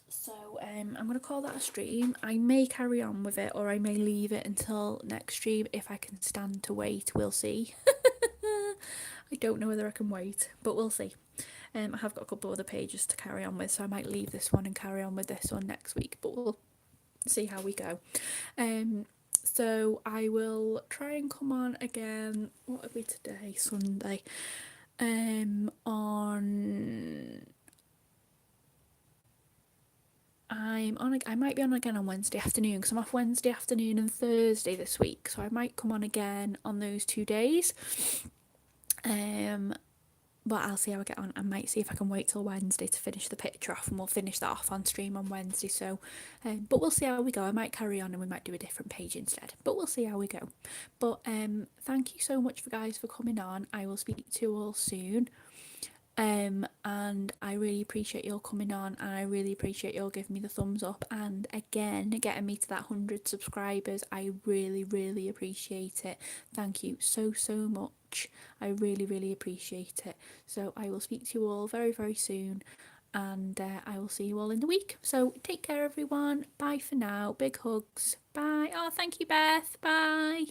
So I'm going to call that a stream. I may carry on with it, or I may leave it until next stream if I can stand to wait. We'll see. I don't know whether I can wait, but we'll see. I have got a couple of other pages to carry on with, so I might leave this one and carry on with this one next week, but we'll see how we go. So I will try and come on again, what are we today? Sunday. I might be on again on Wednesday afternoon, because I'm off Wednesday afternoon and Thursday this week, so I might come on again on those 2 days. but I'll see how I get on. I might see if I can wait till Wednesday to finish the picture off, and we'll finish that off on stream on Wednesday. So, but we'll see how we go. I might carry on and we might do a different page instead, but we'll see how we go. But thank you so much for guys for coming on. I will speak to you all soon. And I really appreciate you all coming on, and I really appreciate you all giving me the thumbs up, and again getting me to that 100 subscribers. I really, really appreciate it. Thank you so much. I really, really appreciate it. So I will speak to you all very, very soon, and I will see you all in the week. So take care, everyone. Bye for now. Big hugs. Bye. Oh, thank you, Beth. Bye.